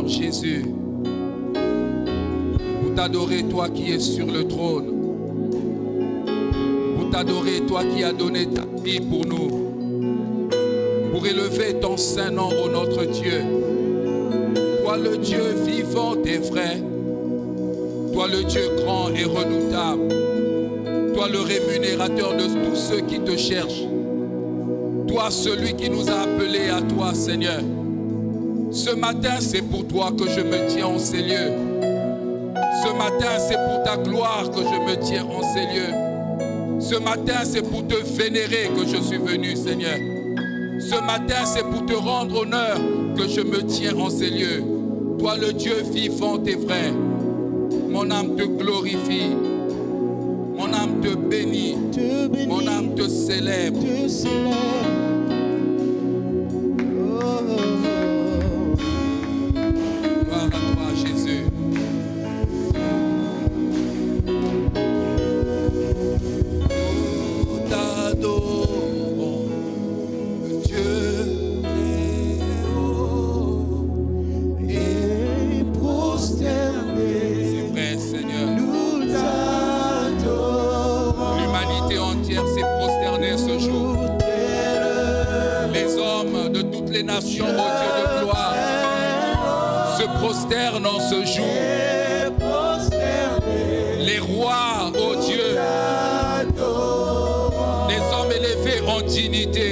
Seigneur Jésus, pour t'adorer, toi qui es sur le trône, pour t'adorer, toi qui as donné ta vie pour nous, pour élever ton saint nom, ô notre Dieu. Toi le Dieu vivant et vrai, toi le Dieu grand et redoutable, toi le rémunérateur de tous ceux qui te cherchent, toi celui qui nous a appelés à toi, Seigneur. Ce matin, c'est pour toi que je me tiens en ces lieux. Ce matin, c'est pour ta gloire que je me tiens en ces lieux. Ce matin, c'est pour te vénérer que je suis venu, Seigneur. Ce matin, c'est pour te rendre honneur que je me tiens en ces lieux. Toi, le Dieu vivant et vrai, mon âme te glorifie, mon âme te bénit, mon âme te célèbre. Gloire à toi, Jésus. Nous t'adorons, Dieu très haut et prosterné. C'est vrai, Seigneur. Nous t'adorons. L'humanité entière s'est prosternée ce jour. Les hommes de toutes les nations, ô Dieu de gloire, se prosternent en ce jour. Les rois, ô Dieu, les hommes élevés en dignité,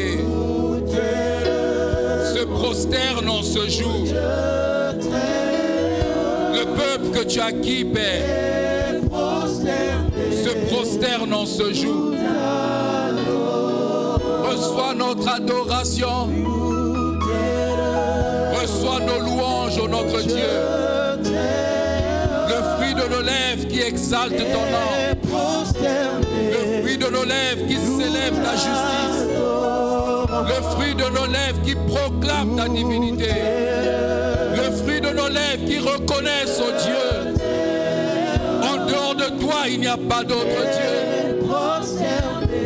se prosternent en ce jour. Le peuple que tu as acquis, Père, se prosterne en ce jour. Reçois notre adoration. Reçois nos louanges, ô notre Dieu. Le fruit de nos lèvres qui exalte ton nom. Le fruit de nos lèvres qui célèbre ta justice. Le fruit de nos lèvres qui proclame ta divinité. Le fruit de nos lèvres qui reconnaissent, ô Dieu, en dehors de toi, il n'y a pas d'autre Dieu.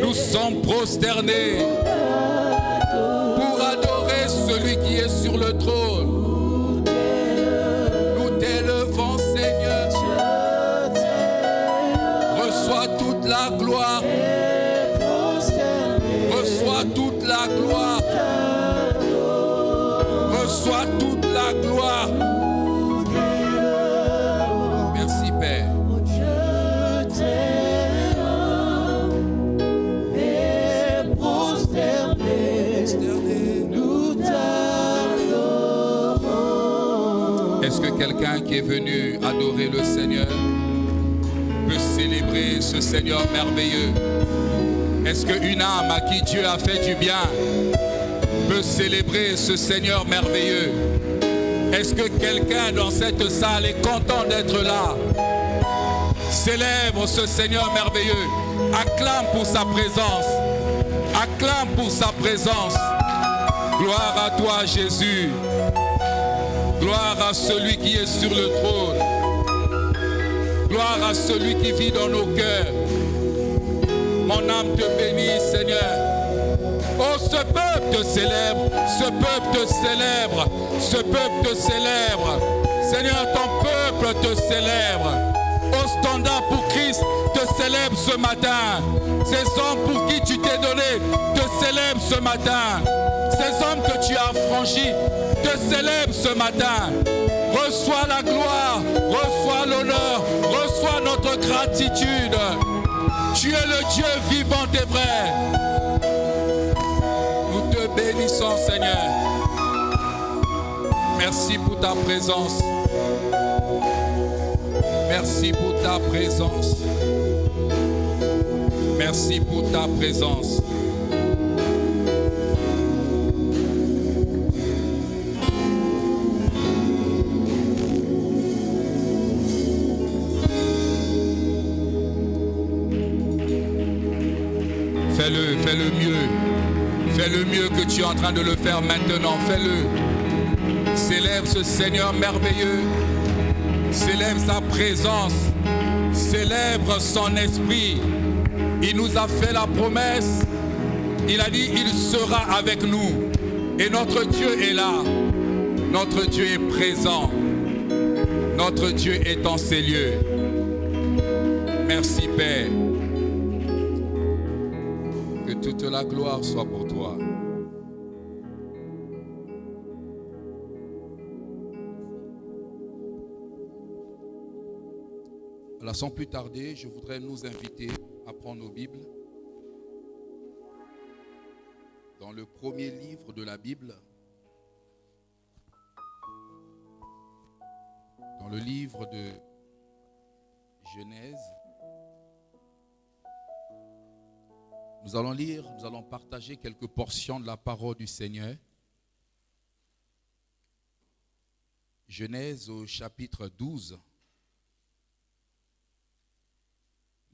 Nous sommes prosternés pour adorer celui qui est sur le trône. Nous t'élevons, Seigneur. Reçois toute la gloire. Reçois toute la gloire. Reçois toute la gloire. Merci, Père. Est-ce que quelqu'un qui est venu adorer le Seigneur peut célébrer ce Seigneur merveilleux? Est-ce qu'une âme à qui Dieu a fait du bien peut célébrer ce Seigneur merveilleux? Est-ce que quelqu'un dans cette salle est content d'être là? Célèbre ce Seigneur merveilleux. Acclame pour sa présence. Acclame pour sa présence. Gloire à toi, Jésus. Gloire à celui qui est sur le trône. Gloire à celui qui vit dans nos cœurs. Mon âme te bénit, Seigneur. Oh, ce peuple te célèbre. Ce peuple te célèbre. Ce peuple te célèbre. Seigneur, ton peuple te célèbre. Au standard pour Christ te célèbre ce matin. Ces hommes pour qui tu t'es donné te célèbrent ce matin. Ces hommes que tu as franchis te célèbrent ce matin. Reçois la gloire, reçois l'honneur, reçois notre gratitude. Tu es le Dieu vivant et vrai. Nous te bénissons, Seigneur. Merci pour ta présence. Merci pour ta présence. Merci pour ta présence. Fais-le mieux. Fais-le mieux que tu es en train de le faire maintenant. Fais-le. Célèbre ce Seigneur merveilleux. Célèbre sa présence. Célèbre son esprit. Il nous a fait la promesse. Il a dit, il sera avec nous. Et notre Dieu est là. Notre Dieu est présent. Notre Dieu est en ces lieux. Merci Père. Que toute la gloire soit pour toi. Alors sans plus tarder, je voudrais nous inviter à prendre nos Bibles. Dans le premier livre de la Bible, dans le livre de Genèse, nous allons partager quelques portions de la parole du Seigneur. Genèse au chapitre 12,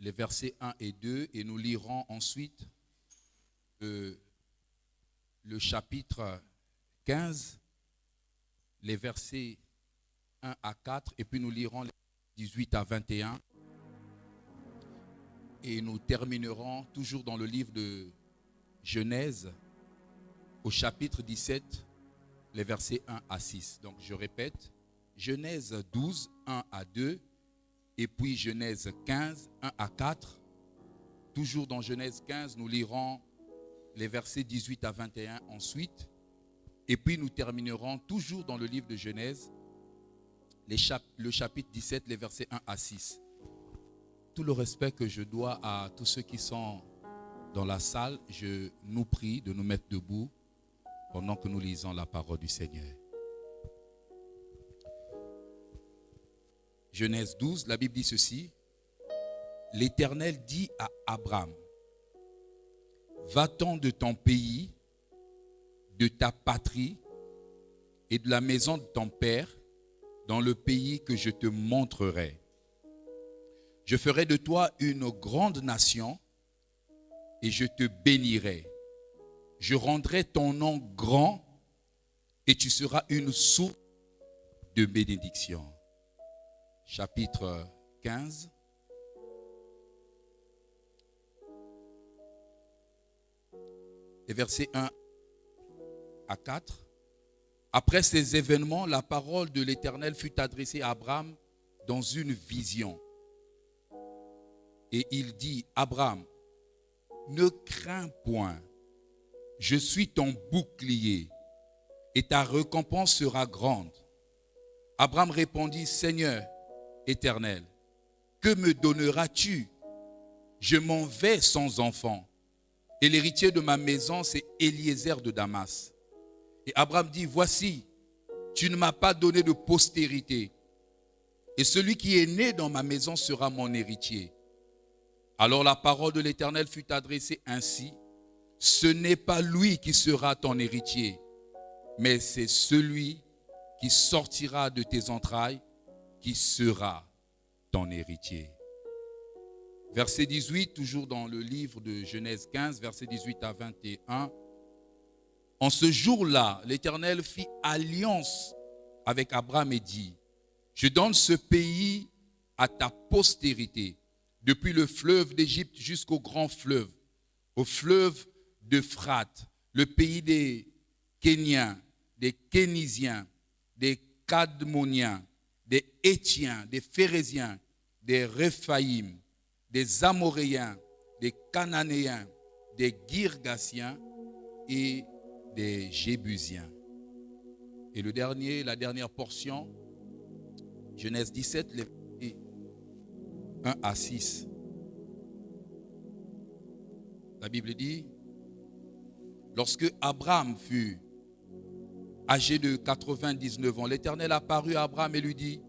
les versets 1 et 2, et nous lirons ensuite le chapitre 15, les versets 1 à 4, et puis nous lirons les 18 à 21. Et nous terminerons toujours dans le livre de Genèse, au chapitre 17, les versets 1 à 6. Donc je répète, Genèse 12, 1 à 2, et puis Genèse 15, 1 à 4. Toujours dans Genèse 15, nous lirons les versets 18 à 21 ensuite. Et puis nous terminerons toujours dans le livre de Genèse, le chapitre 17, les versets 1 à 6. Tout le respect que je dois à tous ceux qui sont dans la salle, je nous prie de nous mettre debout pendant que nous lisons la parole du Seigneur. Genèse 12, la Bible dit ceci. L'Éternel dit à Abraham, va-t'en de ton pays, de ta patrie et de la maison de ton père dans le pays que je te montrerai. Je ferai de toi une grande nation et je te bénirai. Je rendrai ton nom grand et tu seras une source de bénédiction. Chapitre 15. Les versets 1 à 4. Après ces événements, la parole de l'Éternel fut adressée à Abraham dans une vision. Et il dit, Abraham, ne crains point, je suis ton bouclier et ta récompense sera grande. Abraham répondit, Seigneur Éternel, que me donneras-tu? Je m'en vais sans enfant. Et l'héritier de ma maison, c'est Eliezer de Damas. Et Abraham dit, voici, tu ne m'as pas donné de postérité. Et celui qui est né dans ma maison sera mon héritier. Alors la parole de l'Éternel fut adressée ainsi. Ce n'est pas lui qui sera ton héritier, mais c'est celui qui sortira de tes entrailles qui sera ton héritier. Verset 18, toujours dans le livre de Genèse 15, verset 18 à 21. En ce jour-là, l'Éternel fit alliance avec Abraham et dit, je donne ce pays à ta postérité, depuis le fleuve d'Égypte jusqu'au grand fleuve, au fleuve d'Euphrate, le pays des Kéniens, des Kénisiens, des Cadmoniens, des Hétiens, des Phéréziens, des Réphaïm, des Amoréens, des Cananéens, des Girgasiens et des Jébusiens. Et la dernière portion, Genèse 17, les versets 1 à 6. La Bible dit, lorsque Abraham fut âgé de 99 ans, l'Éternel apparut à Abraham et lui dit,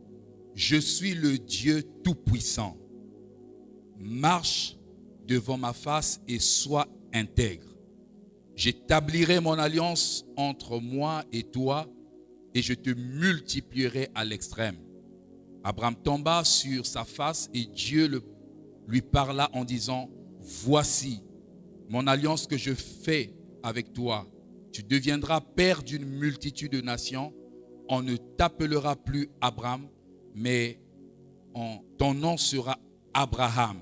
je suis le Dieu Tout-Puissant. Marche devant ma face et sois intègre. J'établirai mon alliance entre moi et toi et je te multiplierai à l'extrême. Abraham tomba sur sa face et Dieu lui parla en disant, voici mon alliance que je fais avec toi. Tu deviendras père d'une multitude de nations. On ne t'appellera plus Abraham, mais ton nom sera Abraham,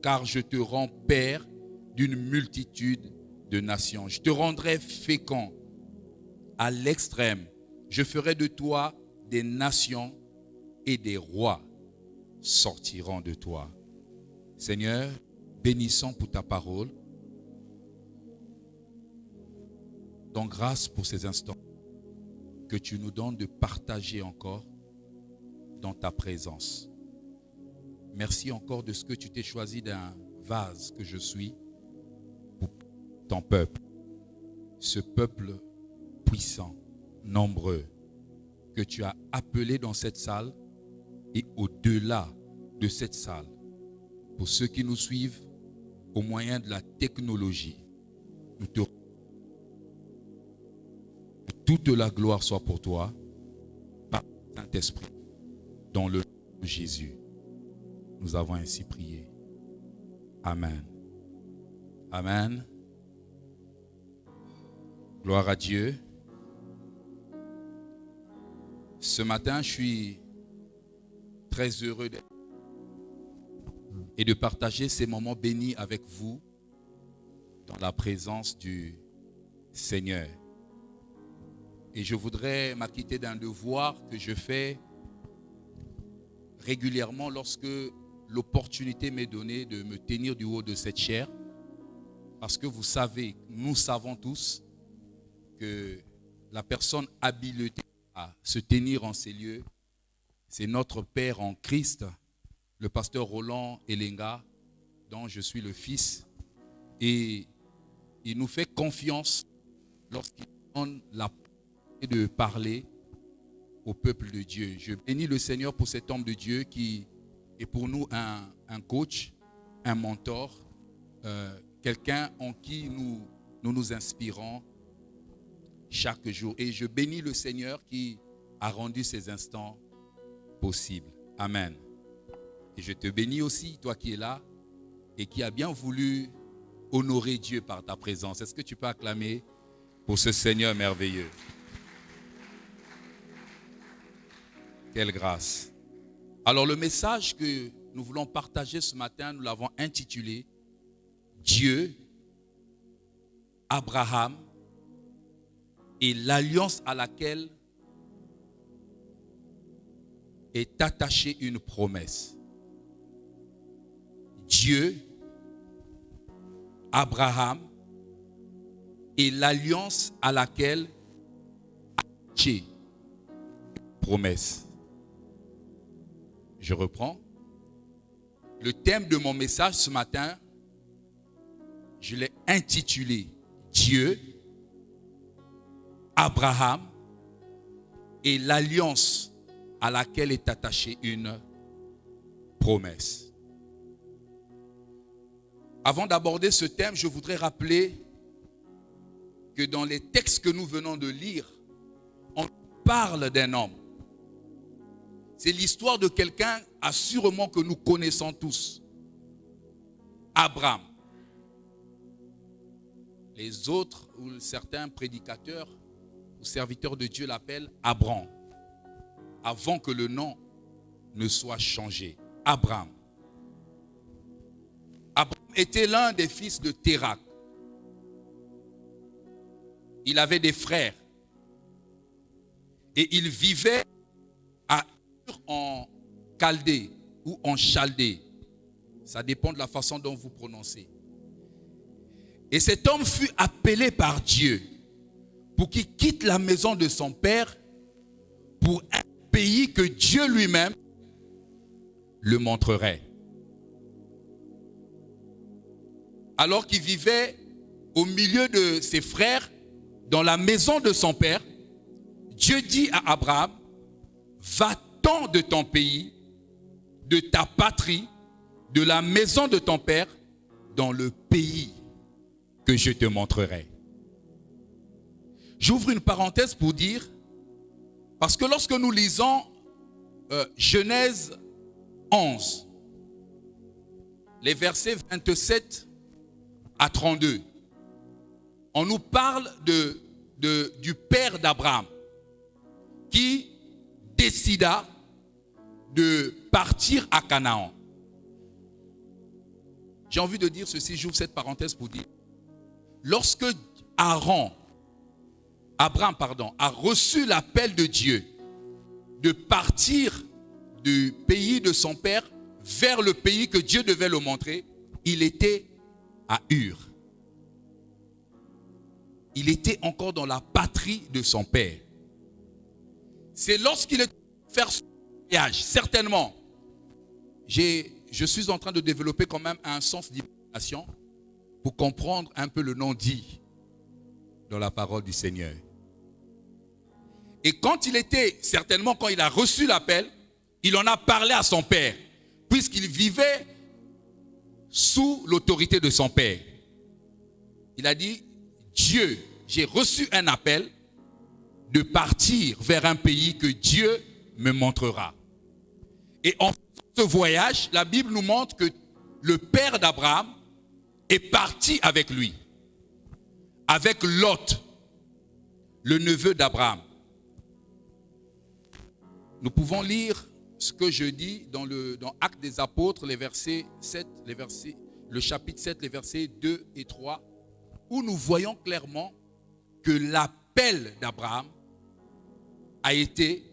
car je te rends père d'une multitude de nations. Je te rendrai fécond à l'extrême. Je ferai de toi des nations et des rois sortiront de toi. Seigneur, bénissons pour ta parole. Donc grâce pour ces instants que tu nous donnes de partager encore dans ta présence. Merci encore de ce que tu t'es choisi d'un vase que je suis pour ton peuple. Ce peuple puissant, nombreux, que tu as appelé dans cette salle et au-delà de cette salle. Pour ceux qui nous suivent au moyen de la technologie, nous te remercions. Que toute la gloire soit pour toi, par le Saint-Esprit, dans le nom de Jésus. Nous avons ainsi prié. Amen. Amen. Gloire à Dieu. Ce matin, je suis très heureux et de partager ces moments bénis avec vous dans la présence du Seigneur. Et je voudrais m'acquitter d'un devoir que je fais régulièrement lorsque l'opportunité m'est donnée de me tenir du haut de cette chaire. Parce que vous savez, nous savons tous que la personne habilitée à se tenir en ces lieux, c'est notre Père en Christ, le pasteur Roland Elenga, dont je suis le fils. Et il nous fait confiance lorsqu'il donne la de parler au peuple de Dieu. Je bénis le Seigneur pour cet homme de Dieu qui est pour nous un coach, un mentor, quelqu'un en qui nous inspirons chaque jour. Et je bénis le Seigneur qui a rendu ces instants possibles. Amen. Et je te bénis aussi, toi qui es là et qui as bien voulu honorer Dieu par ta présence. Est-ce que tu peux acclamer pour ce Seigneur merveilleux? Quelle grâce. Alors le message que nous voulons partager ce matin, nous l'avons intitulé Dieu, Abraham et l'alliance à laquelle est attachée une promesse. Dieu, Abraham et l'alliance à laquelle est attachée une promesse. Je reprends. Le thème de mon message ce matin, je l'ai intitulé Dieu, Abraham et l'alliance à laquelle est attachée une promesse. Avant d'aborder ce thème, je voudrais rappeler que dans les textes que nous venons de lire, on parle d'un homme. C'est l'histoire de quelqu'un assurément que nous connaissons tous. Abraham. Les autres ou certains prédicateurs ou serviteurs de Dieu l'appellent Abraham. Avant que le nom ne soit changé. Abraham. Abraham était l'un des fils de Térak. Il avait des frères. Et il vivait à Ur en Chaldée ou en Chaldée. Ça dépend de la façon dont vous prononcez. Et cet homme fut appelé par Dieu pour qu'il quitte la maison de son père pour un pays que Dieu lui-même le montrerait. Alors qu'il vivait au milieu de ses frères, dans la maison de son père, Dieu dit à Abraham, va-t'en de ton pays, de ta patrie, de la maison de ton père, dans le pays que je te montrerai. J'ouvre une parenthèse pour dire, parce que lorsque nous lisons Genèse 11, les versets 27 à 32, on nous parle du père d'Abraham qui décida de partir à Canaan. J'ai envie de dire ceci, j'ouvre cette parenthèse pour dire, lorsque Abraham a reçu l'appel de Dieu de partir du pays de son père vers le pays que Dieu devait le montrer, il était à Ur. Il était encore dans la patrie de son père. C'est lorsqu'il est faire son voyage, certainement. Je suis en train de développer quand même un sens d'imagination pour comprendre un peu le non-dit dans la parole du Seigneur. Et quand il a reçu l'appel, il en a parlé à son père, puisqu'il vivait sous l'autorité de son père. Il a dit, Dieu, j'ai reçu un appel de partir vers un pays que Dieu me montrera. Et en ce voyage, la Bible nous montre que le père d'Abraham est parti avec lui, avec Lot, le neveu d'Abraham. Nous pouvons lire ce que je dis dans Actes des Apôtres, le chapitre 7, les versets 2 et 3, où nous voyons clairement que l'appel d'Abraham a été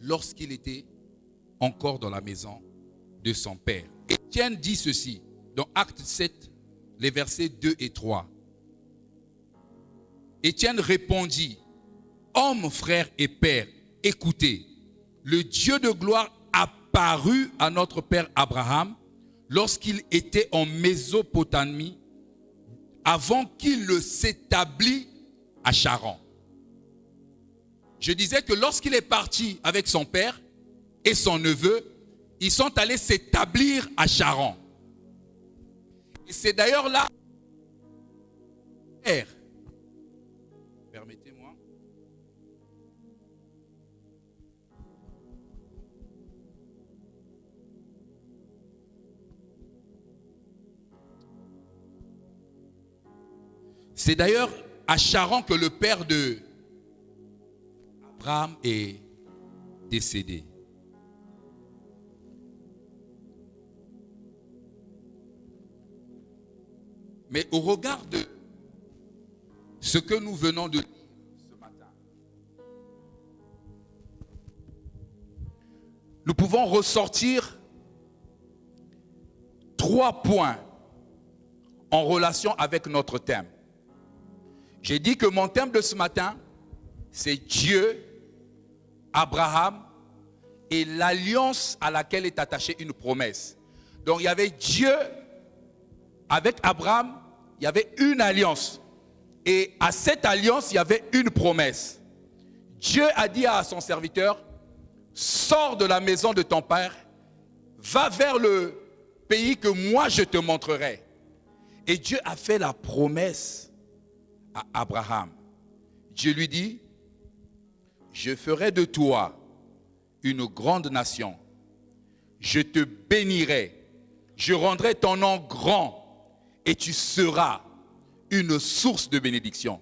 lorsqu'il était encore dans la maison de son père. Étienne dit ceci dans Actes 7, les versets 2 et 3. Étienne répondit, « Homme, frère et père, écoutez, le Dieu de gloire apparut à notre père Abraham lorsqu'il était en Mésopotamie, avant qu'il ne s'établisse à Charan. » Je disais que lorsqu'il est parti avec son père et son neveu, ils sont allés s'établir à Charan. Et c'est d'ailleurs là, permettez-moi. C'est d'ailleurs à Charan que le père de Abraham est décédé. Mais au regard de ce que nous venons de lire ce matin, nous pouvons ressortir 3 points en relation avec notre thème. J'ai dit que mon thème de ce matin, c'est Dieu, Abraham et l'alliance à laquelle est attachée une promesse. Donc il y avait Dieu avec Abraham, il y avait une alliance. Et à cette alliance, il y avait une promesse. Dieu a dit à son serviteur, sors de la maison de ton père, va vers le pays que moi je te montrerai. Et Dieu a fait la promesse à Abraham. Dieu lui dit, je ferai de toi une grande nation. Je te bénirai. Je rendrai ton nom grand et tu seras une source de bénédiction.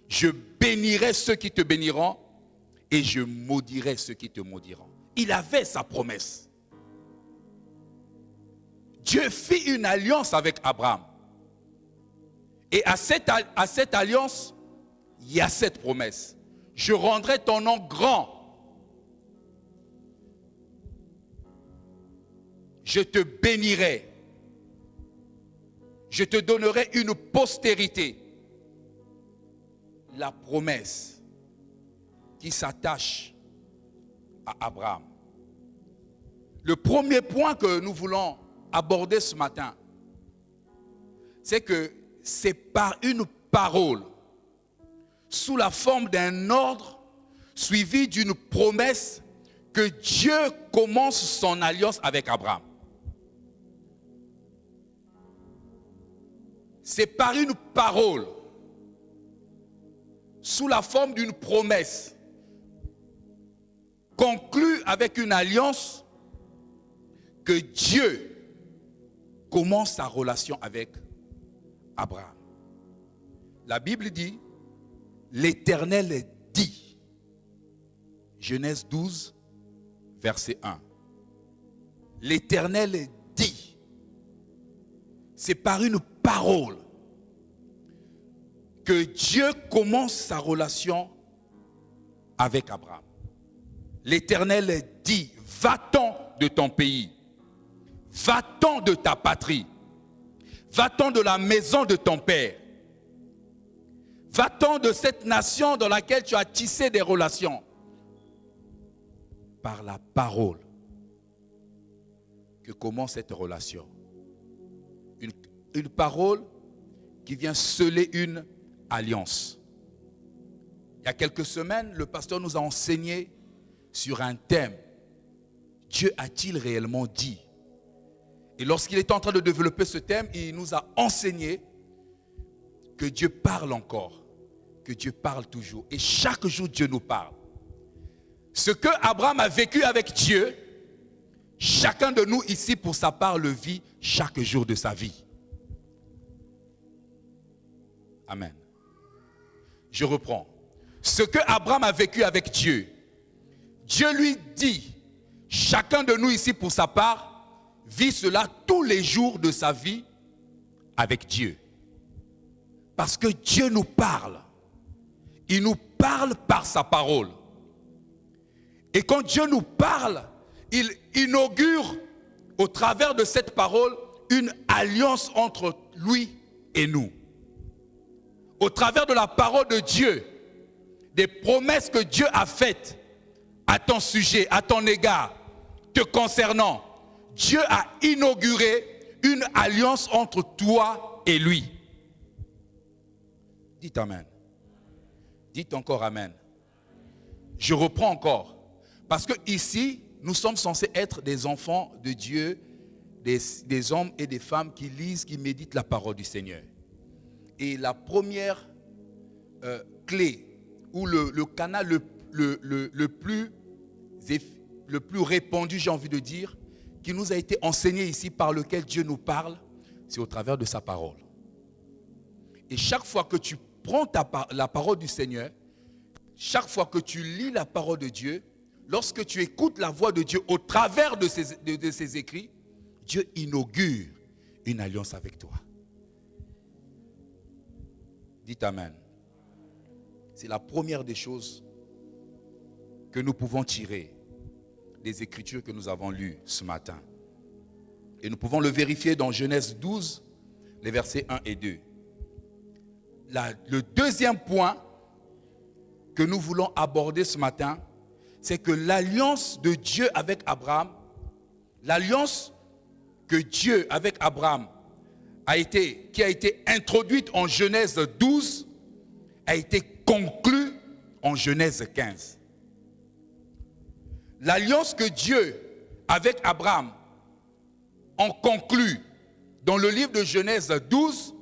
Je bénirai ceux qui te béniront et je maudirai ceux qui te maudiront. Il avait sa promesse. Dieu fit une alliance avec Abraham. Et à cette alliance, il y a cette promesse. Je rendrai ton nom grand. Je te bénirai. Je te donnerai une postérité. La promesse qui s'attache à Abraham. Le premier point que nous voulons aborder ce matin, c'est que c'est par une parole, sous la forme d'un ordre, suivi d'une promesse, que Dieu commence son alliance avec Abraham. C'est par une parole, sous la forme d'une promesse, conclue avec une alliance, que Dieu commence sa relation avec Abraham. La Bible dit, l'Éternel dit, Genèse 12, verset 1. L'Éternel dit, c'est par une parole que Dieu commence sa relation avec Abraham. l'Éternel dit, va-t'en de ton pays, va-t'en de ta patrie, va-t'en de la maison de ton père, va-t'en de cette nation dans laquelle tu as tissé des relations. Par la parole que commence cette relation. Une parole qui vient sceller une alliance. Il y a quelques semaines, le pasteur nous a enseigné sur un thème. Dieu a-t-il réellement dit? Et lorsqu'il était en train de développer ce thème, il nous a enseigné que Dieu parle encore, que Dieu parle toujours. Et chaque jour, Dieu nous parle. Ce que Abraham a vécu avec Dieu, chacun de nous ici, pour sa part, le vit chaque jour de sa vie. Amen. Je reprends. Ce que Abraham a vécu avec Dieu, Dieu lui dit, chacun de nous ici, pour sa part, vit cela tous les jours de sa vie avec Dieu. Parce que Dieu nous parle. Il nous parle par sa parole. Et quand Dieu nous parle, il inaugure au travers de cette parole une alliance entre lui et nous. Au travers de la parole de Dieu, des promesses que Dieu a faites à ton sujet, à ton égard, te concernant, Dieu a inauguré une alliance entre toi et lui. Dites Amen. Dites encore Amen. Je reprends encore. Parce que ici, nous sommes censés être des enfants de Dieu, des hommes et des femmes qui lisent, qui méditent la parole du Seigneur. Et la première clé, ou le canal le plus répandu, j'ai envie de dire, qui nous a été enseigné ici, par lequel Dieu nous parle, c'est au travers de sa parole. Et chaque fois que tu prends la parole du Seigneur, chaque fois que tu lis la parole de Dieu, lorsque tu écoutes la voix de Dieu au travers de ses écrits, Dieu inaugure une alliance avec toi. Dites Amen. C'est la première des choses que nous pouvons tirer des Écritures que nous avons lues ce matin. Et nous pouvons le vérifier dans Genèse 12, les versets 1 et 2. Le deuxième point que nous voulons aborder ce matin, c'est que l'alliance de Dieu avec Abraham, l'alliance que Dieu avec Abraham qui a été introduite en Genèse 12, a été conclue en Genèse 15. L'alliance que Dieu avec Abraham en conclut dans le livre de Genèse 12,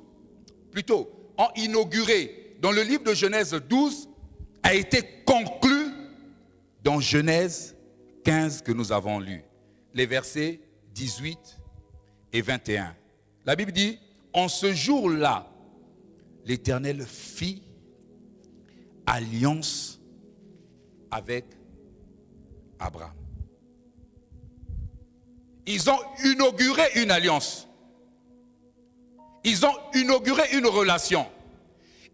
plutôt en inauguré dans le livre de Genèse 12, a été conclue dans Genèse 15 que nous avons lu, les versets 18 et 21. La Bible dit, en ce jour-là, l'Éternel fit alliance avec Abraham. Ils ont inauguré une alliance. Ils ont inauguré une relation.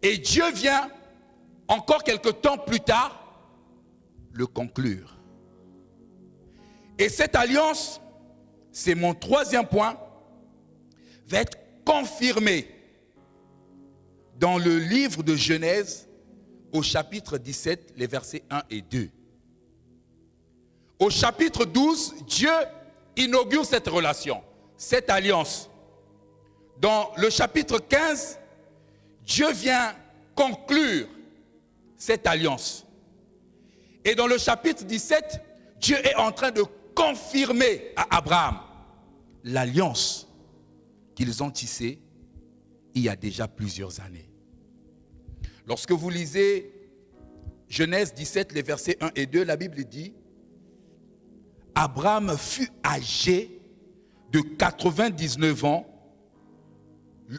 Et Dieu vient, encore quelque temps plus tard, le conclure. Et cette alliance, c'est mon troisième point, va être confirmée dans le livre de Genèse au chapitre 17, les versets 1 et 2. Au chapitre 12, Dieu inaugure cette relation, cette alliance. Dans le chapitre 15, Dieu vient conclure cette alliance. Et dans le chapitre 17, Dieu est en train de confirmer à Abraham l'alliance qu'ils ont tissée il y a déjà plusieurs années. Lorsque vous lisez Genèse 17, les versets 1 et 2, la Bible dit, Abraham fut âgé de 99 ans.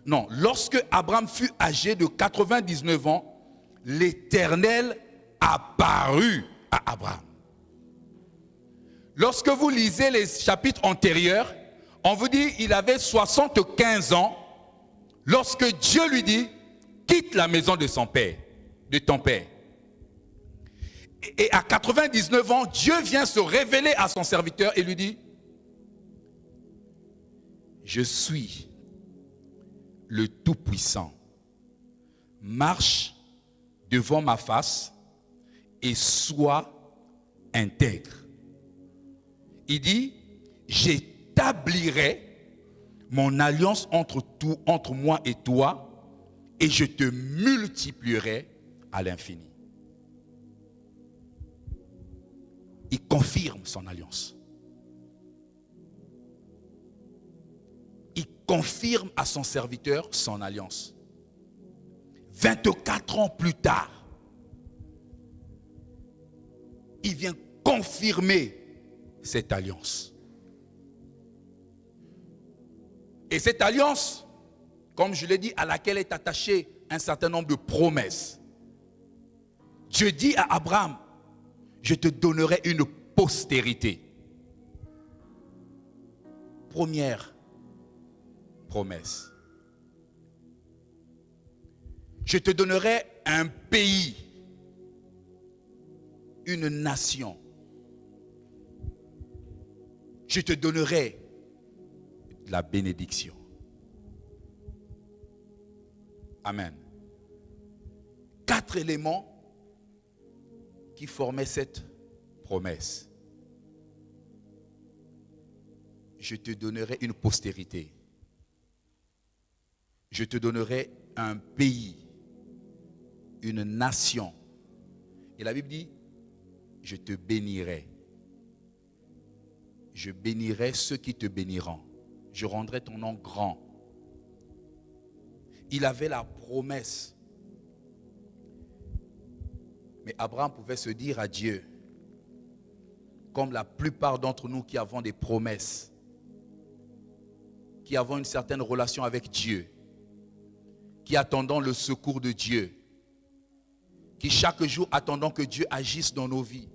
Non, lorsque Abraham fut âgé de 99 ans, l'Éternel apparut à Abraham. Lorsque vous lisez les chapitres antérieurs, on vous dit qu'il avait 75 ans lorsque Dieu lui dit, quitte la maison de son père, de ton père. Et à 99 ans, Dieu vient se révéler à son serviteur et lui dit, je suis le Tout-Puissant. Marche devant ma face et sois intègre. Il dit, j'établirai mon alliance entre moi et toi et je te multiplierai à l'infini. Il confirme son alliance. Il confirme à son serviteur son alliance. 24 ans plus tard, il vient confirmer cette alliance. Et cette alliance, comme je l'ai dit, à laquelle est attaché un certain nombre de promesses. Dieu dit à Abraham, je te donnerai une postérité. Première promesse. Je te donnerai un pays, une nation. Je te donnerai la bénédiction. Amen. 4 éléments qui formaient cette promesse. Je te donnerai une postérité. Je te donnerai un pays, une nation. Et la Bible dit, je te bénirai. Je bénirai ceux qui te béniront. Je rendrai ton nom grand. Il avait la promesse. Mais Abraham pouvait se dire à Dieu, comme la plupart d'entre nous qui avons des promesses, qui avons une certaine relation avec Dieu, qui attendons le secours de Dieu, qui chaque jour attendons que Dieu agisse dans nos vies,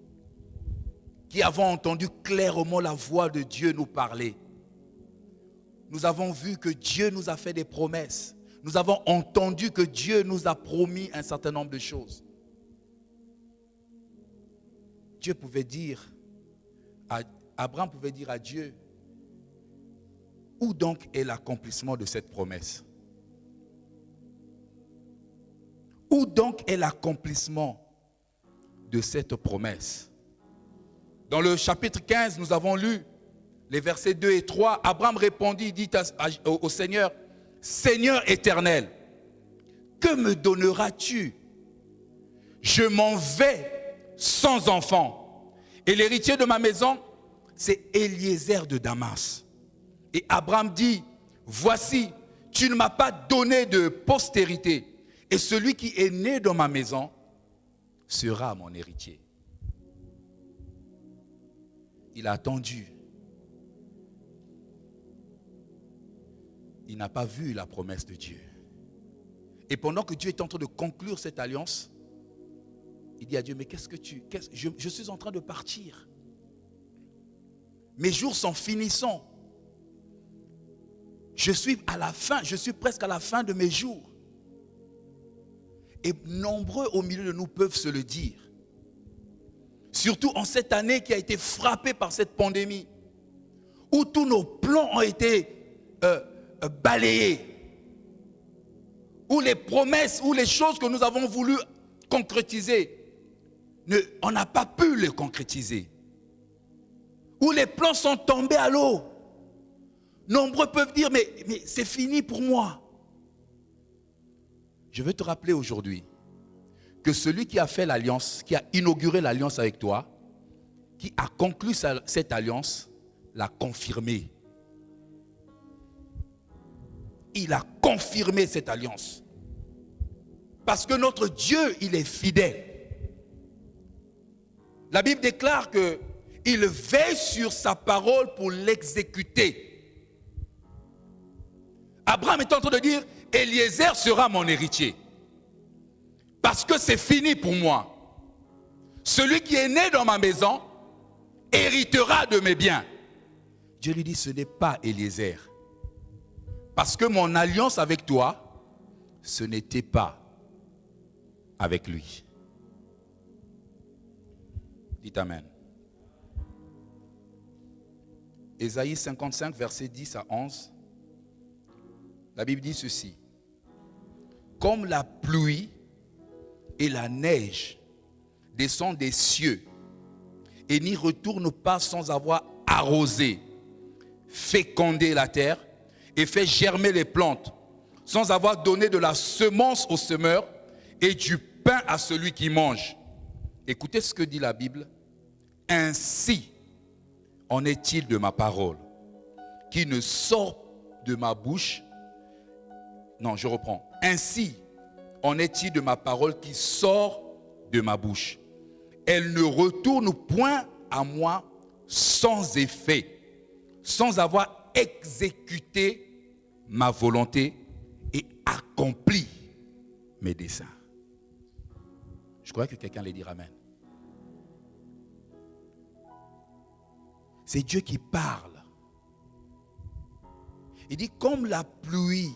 qui avons entendu clairement la voix de Dieu nous parler. Nous avons vu que Dieu nous a fait des promesses. Nous avons entendu que Dieu nous a promis un certain nombre de choses. Dieu pouvait dire, Abraham pouvait dire à Dieu, où donc est l'accomplissement de cette promesse? Où donc est l'accomplissement de cette promesse? Dans le chapitre 15, nous avons lu les versets 2 et 3. Abraham répondit, dit au Seigneur, Seigneur éternel, que me donneras-tu? Je m'en vais sans enfant. Et l'héritier de ma maison, c'est Eliezer de Damas. Et Abraham dit, voici, tu ne m'as pas donné de postérité. Et celui qui est né dans ma maison sera mon héritier. Il a attendu. Il n'a pas vu la promesse de Dieu. Et pendant que Dieu est en train de conclure cette alliance, il dit à Dieu, mais je suis en train de partir. Mes jours sont finissants. Je suis presque à la fin de mes jours. Et nombreux au milieu de nous peuvent se le dire. Surtout en cette année qui a été frappée par cette pandémie, où tous nos plans ont été balayés, où les promesses, où les choses que nous avons voulu concrétiser, on n'a pas pu les concrétiser, où les plans sont tombés à l'eau. Nombreux peuvent dire, mais c'est fini pour moi. Je veux te rappeler aujourd'hui que celui qui a fait l'alliance, qui a inauguré l'alliance avec toi, qui a conclu cette alliance, l'a confirmée. Il a confirmé cette alliance. Parce que notre Dieu, il est fidèle. La Bible déclare qu'il veille sur sa parole pour l'exécuter. Abraham est en train de dire, Eliezer sera mon héritier. Parce que c'est fini pour moi. Celui qui est né dans ma maison héritera de mes biens. Dieu lui dit, ce n'est pas Eliezer. Parce que mon alliance avec toi, ce n'était pas avec lui. Dites Amen. Ésaïe 55, versets 10 à 11. La Bible dit ceci. Comme la pluie et la neige descendent des cieux et n'y retournent pas sans avoir arrosé, fécondé la terre et fait germer les plantes, sans avoir donné de la semence au semeur et du pain à celui qui mange. Écoutez ce que dit la Bible. Ainsi en est-il de ma parole, qui ne sort de ma bouche. Non, je reprends. Ainsi en est-il de ma parole qui sort de ma bouche. Elle ne retourne point à moi sans effet, sans avoir exécuté ma volonté et accompli mes desseins. Je crois que quelqu'un allait dire Amen. C'est Dieu qui parle. Il dit comme la pluie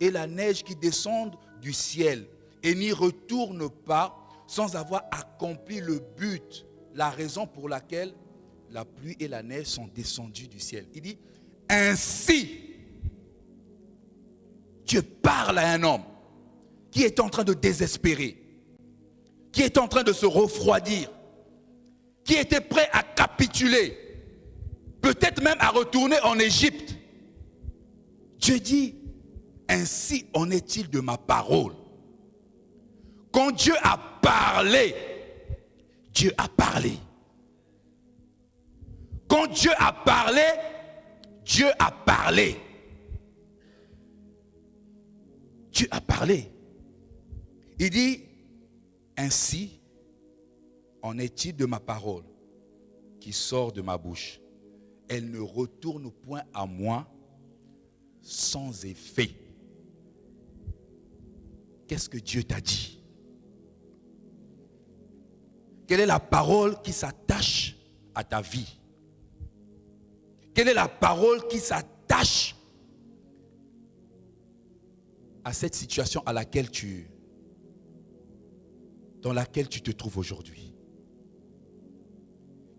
et la neige qui descendent du ciel et n'y retournent pas sans avoir accompli le but, la raison pour laquelle la pluie et la neige sont descendues du ciel. Il dit ainsi, Dieu parle à un homme qui est en train de désespérer, qui est en train de se refroidir, qui était prêt à capituler, peut-être même à retourner en Égypte. Dieu dit, ainsi en est-il de ma parole. Quand Dieu a parlé, Dieu a parlé. Quand Dieu a parlé, Dieu a parlé. Dieu a parlé. Il dit, ainsi en est-il de ma parole qui sort de ma bouche. Elle ne retourne point à moi sans effet. Qu'est-ce que Dieu t'a dit? Quelle est la parole qui s'attache à ta vie? Quelle est la parole qui s'attache à cette situation dans laquelle tu te trouves aujourd'hui?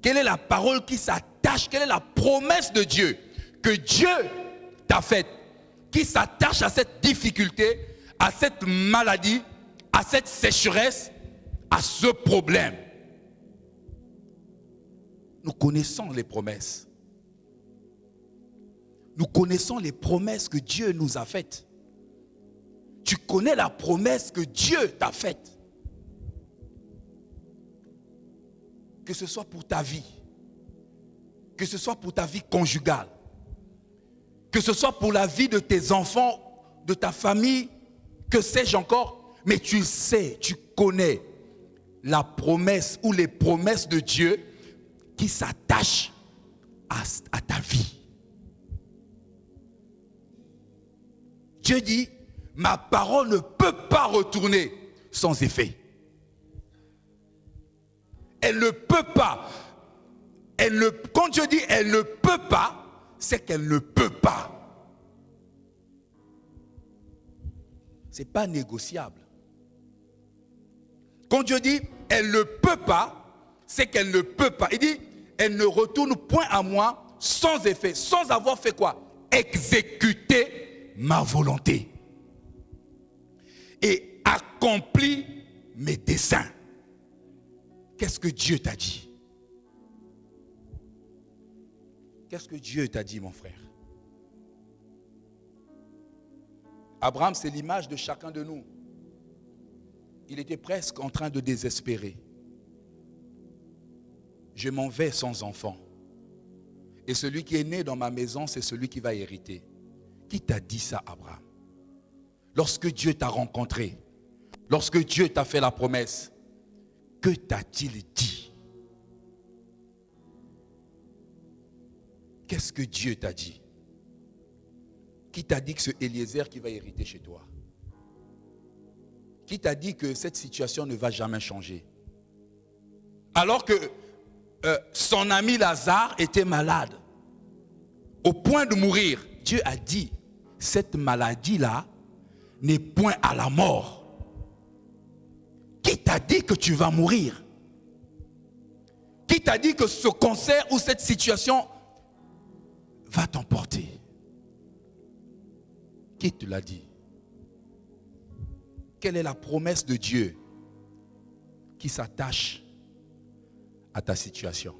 Quelle est la parole qui s'attache? Quelle est la promesse de Dieu que Dieu t'a faite, qui s'attache à cette difficulté, à cette maladie, à cette sécheresse, à ce problème? Nous connaissons les promesses. Nous connaissons les promesses que Dieu nous a faites. Tu connais la promesse que Dieu t'a faite. Que ce soit pour ta vie, que ce soit pour ta vie conjugale, que ce soit pour la vie de tes enfants, de ta famille, que sais-je encore, mais tu sais, tu connais la promesse ou les promesses de Dieu qui s'attachent à ta vie. Dieu dit, ma parole ne peut pas retourner sans effet. Elle ne peut pas. Quand Dieu dit elle ne peut pas, c'est qu'elle ne peut pas. Ce n'est pas négociable. Quand Dieu dit elle ne peut pas, c'est qu'elle ne peut pas. Il dit elle ne retourne point à moi sans effet, sans avoir fait quoi? Exécuter ma volonté et accomplir mes desseins. Qu'est-ce que Dieu t'a dit? Qu'est-ce que Dieu t'a dit, mon frère? Abraham, c'est l'image de chacun de nous. Il était presque en train de désespérer. Je m'en vais sans enfant. Et celui qui est né dans ma maison, c'est celui qui va hériter. Qui t'a dit ça, Abraham? Lorsque Dieu t'a rencontré, lorsque Dieu t'a fait la promesse, que t'a-t-il dit? Qu'est-ce que Dieu t'a dit? Qui t'a dit que c'est Eliezer qui va hériter chez toi? Qui t'a dit que cette situation ne va jamais changer? Alors que son ami Lazare était malade, au point de mourir, Dieu a dit, cette maladie-là n'est point à la mort. Qui t'a dit que tu vas mourir? Qui t'a dit que ce concert ou cette situation va t'emporter? Qui te l'a dit? Quelle est la promesse de Dieu qui s'attache à ta situation?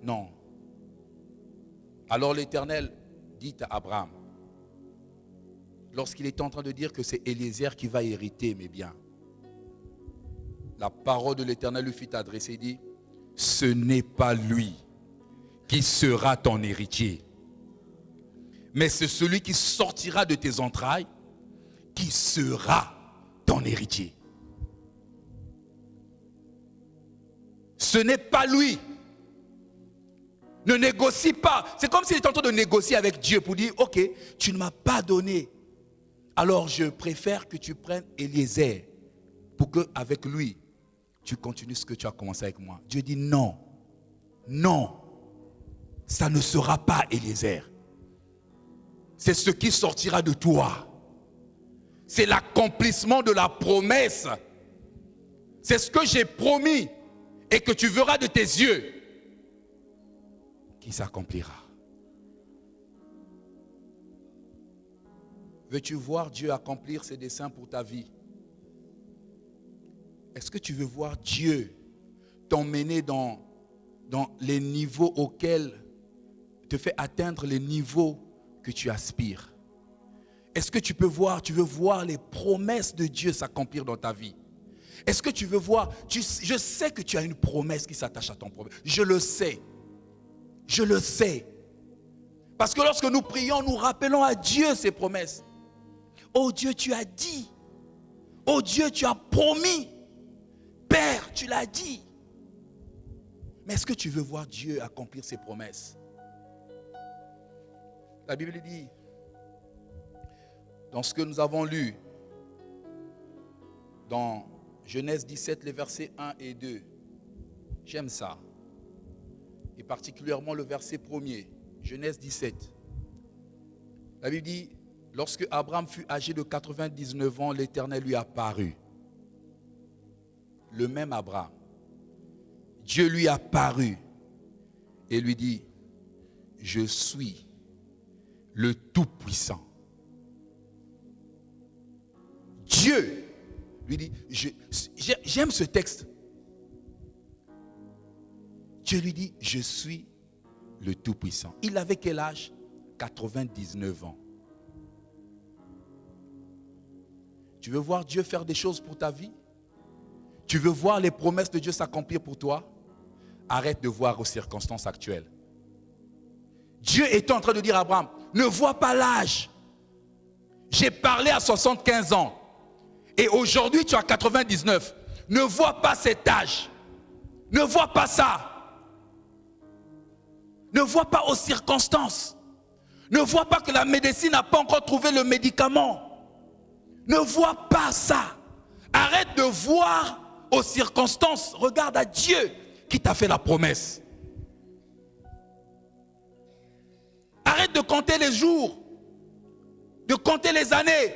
Non. Alors l'Éternel dit à Abraham, lorsqu'il est en train de dire que c'est Eliezer qui va hériter mes biens, la parole de l'Éternel lui fut adressée et dit, ce n'est pas lui qui sera ton héritier, mais c'est celui qui sortira de tes entrailles qui sera ton héritier. Ce n'est pas lui. Ne négocie pas. C'est comme s'il était en train de négocier avec Dieu pour dire, ok, tu ne m'as pas donné. Alors je préfère que tu prennes Eliezer pour qu'avec lui, tu continues ce que tu as commencé avec moi. Dieu dit non. Non. Ça ne sera pas Eliezer. C'est ce qui sortira de toi. C'est l'accomplissement de la promesse. C'est ce que j'ai promis et que tu verras de tes yeux qui s'accomplira. Veux-tu voir Dieu accomplir ses desseins pour ta vie? Est-ce que tu veux voir Dieu t'emmener dans les niveaux auxquels te fait atteindre les niveaux que tu aspires? Est-ce que tu veux voir les promesses de Dieu s'accomplir dans ta vie? Est-ce que tu veux voir, je sais que tu as une promesse qui s'attache à ton problème. Je le sais. Je le sais. Parce que lorsque nous prions, nous rappelons à Dieu ses promesses. Oh Dieu, tu as dit. Oh Dieu, tu as promis. Père, tu l'as dit. Mais est-ce que tu veux voir Dieu accomplir ses promesses? La Bible dit, dans ce que nous avons lu, dans Genèse 17, les versets 1 et 2, j'aime ça. Et particulièrement le verset 1er, Genèse 17. La Bible dit, lorsque Abraham fut âgé de 99 ans, l'Éternel lui apparut. Le même Abraham. Dieu lui apparut et lui dit, je suis le Tout-Puissant. Dieu lui dit, j'aime ce texte. Dieu lui dit, je suis le Tout-Puissant. Il avait quel âge? 99 ans. Tu veux voir Dieu faire des choses pour ta vie? Tu veux voir les promesses de Dieu s'accomplir pour toi? Arrête de voir aux circonstances actuelles. Dieu est en train de dire à Abraham, ne vois pas l'âge. J'ai parlé à 75 ans. Et aujourd'hui, tu as 99. Ne vois pas cet âge. Ne vois pas ça. Ne vois pas aux circonstances. Ne vois pas que la médecine n'a pas encore trouvé le médicament. Ne vois pas ça. Arrête de voir aux circonstances. Regarde à Dieu qui t'a fait la promesse. Arrête de compter les jours. De compter les années.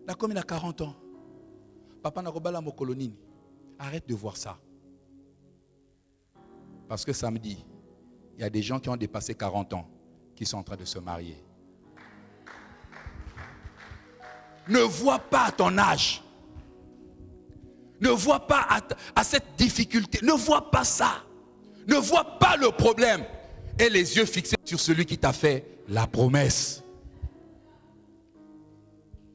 La commune a 40 ans. Papa n'a pas la mokolonine. Arrête de voir ça. Parce que samedi, il y a des gens qui ont dépassé 40 ans qui sont en train de se marier. Ne vois pas à ton âge. Ne vois pas à cette difficulté. Ne vois pas ça. Ne vois pas le problème. Et les yeux fixés sur celui qui t'a fait la promesse.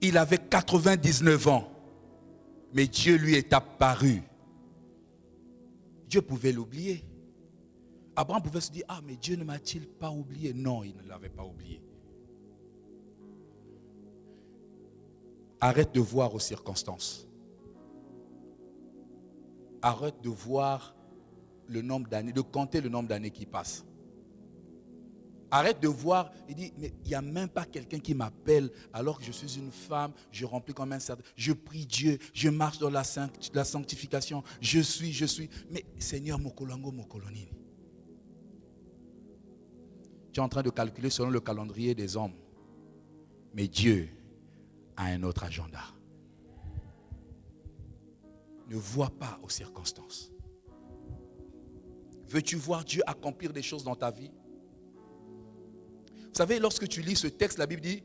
Il avait 99 ans. Mais Dieu lui est apparu. Dieu pouvait l'oublier. Abraham pouvait se dire, ah mais Dieu ne m'a-t-il pas oublié? Non, il ne l'avait pas oublié. Arrête de voir aux circonstances. Arrête de voir le nombre d'années, de compter le nombre d'années qui passent. Arrête de voir, il dit, mais il n'y a même pas quelqu'un qui m'appelle alors que je suis une femme, je remplis comme un certain, je prie Dieu, je marche dans la sanctification, je suis. Mais Seigneur, mokolango, mokolonini. Tu es en train de calculer selon le calendrier des hommes. Mais Dieu a un autre agenda. ne vois pas aux circonstances. Veux-tu voir Dieu accomplir des choses dans ta vie? Vous savez, lorsque tu lis ce texte, la Bible dit,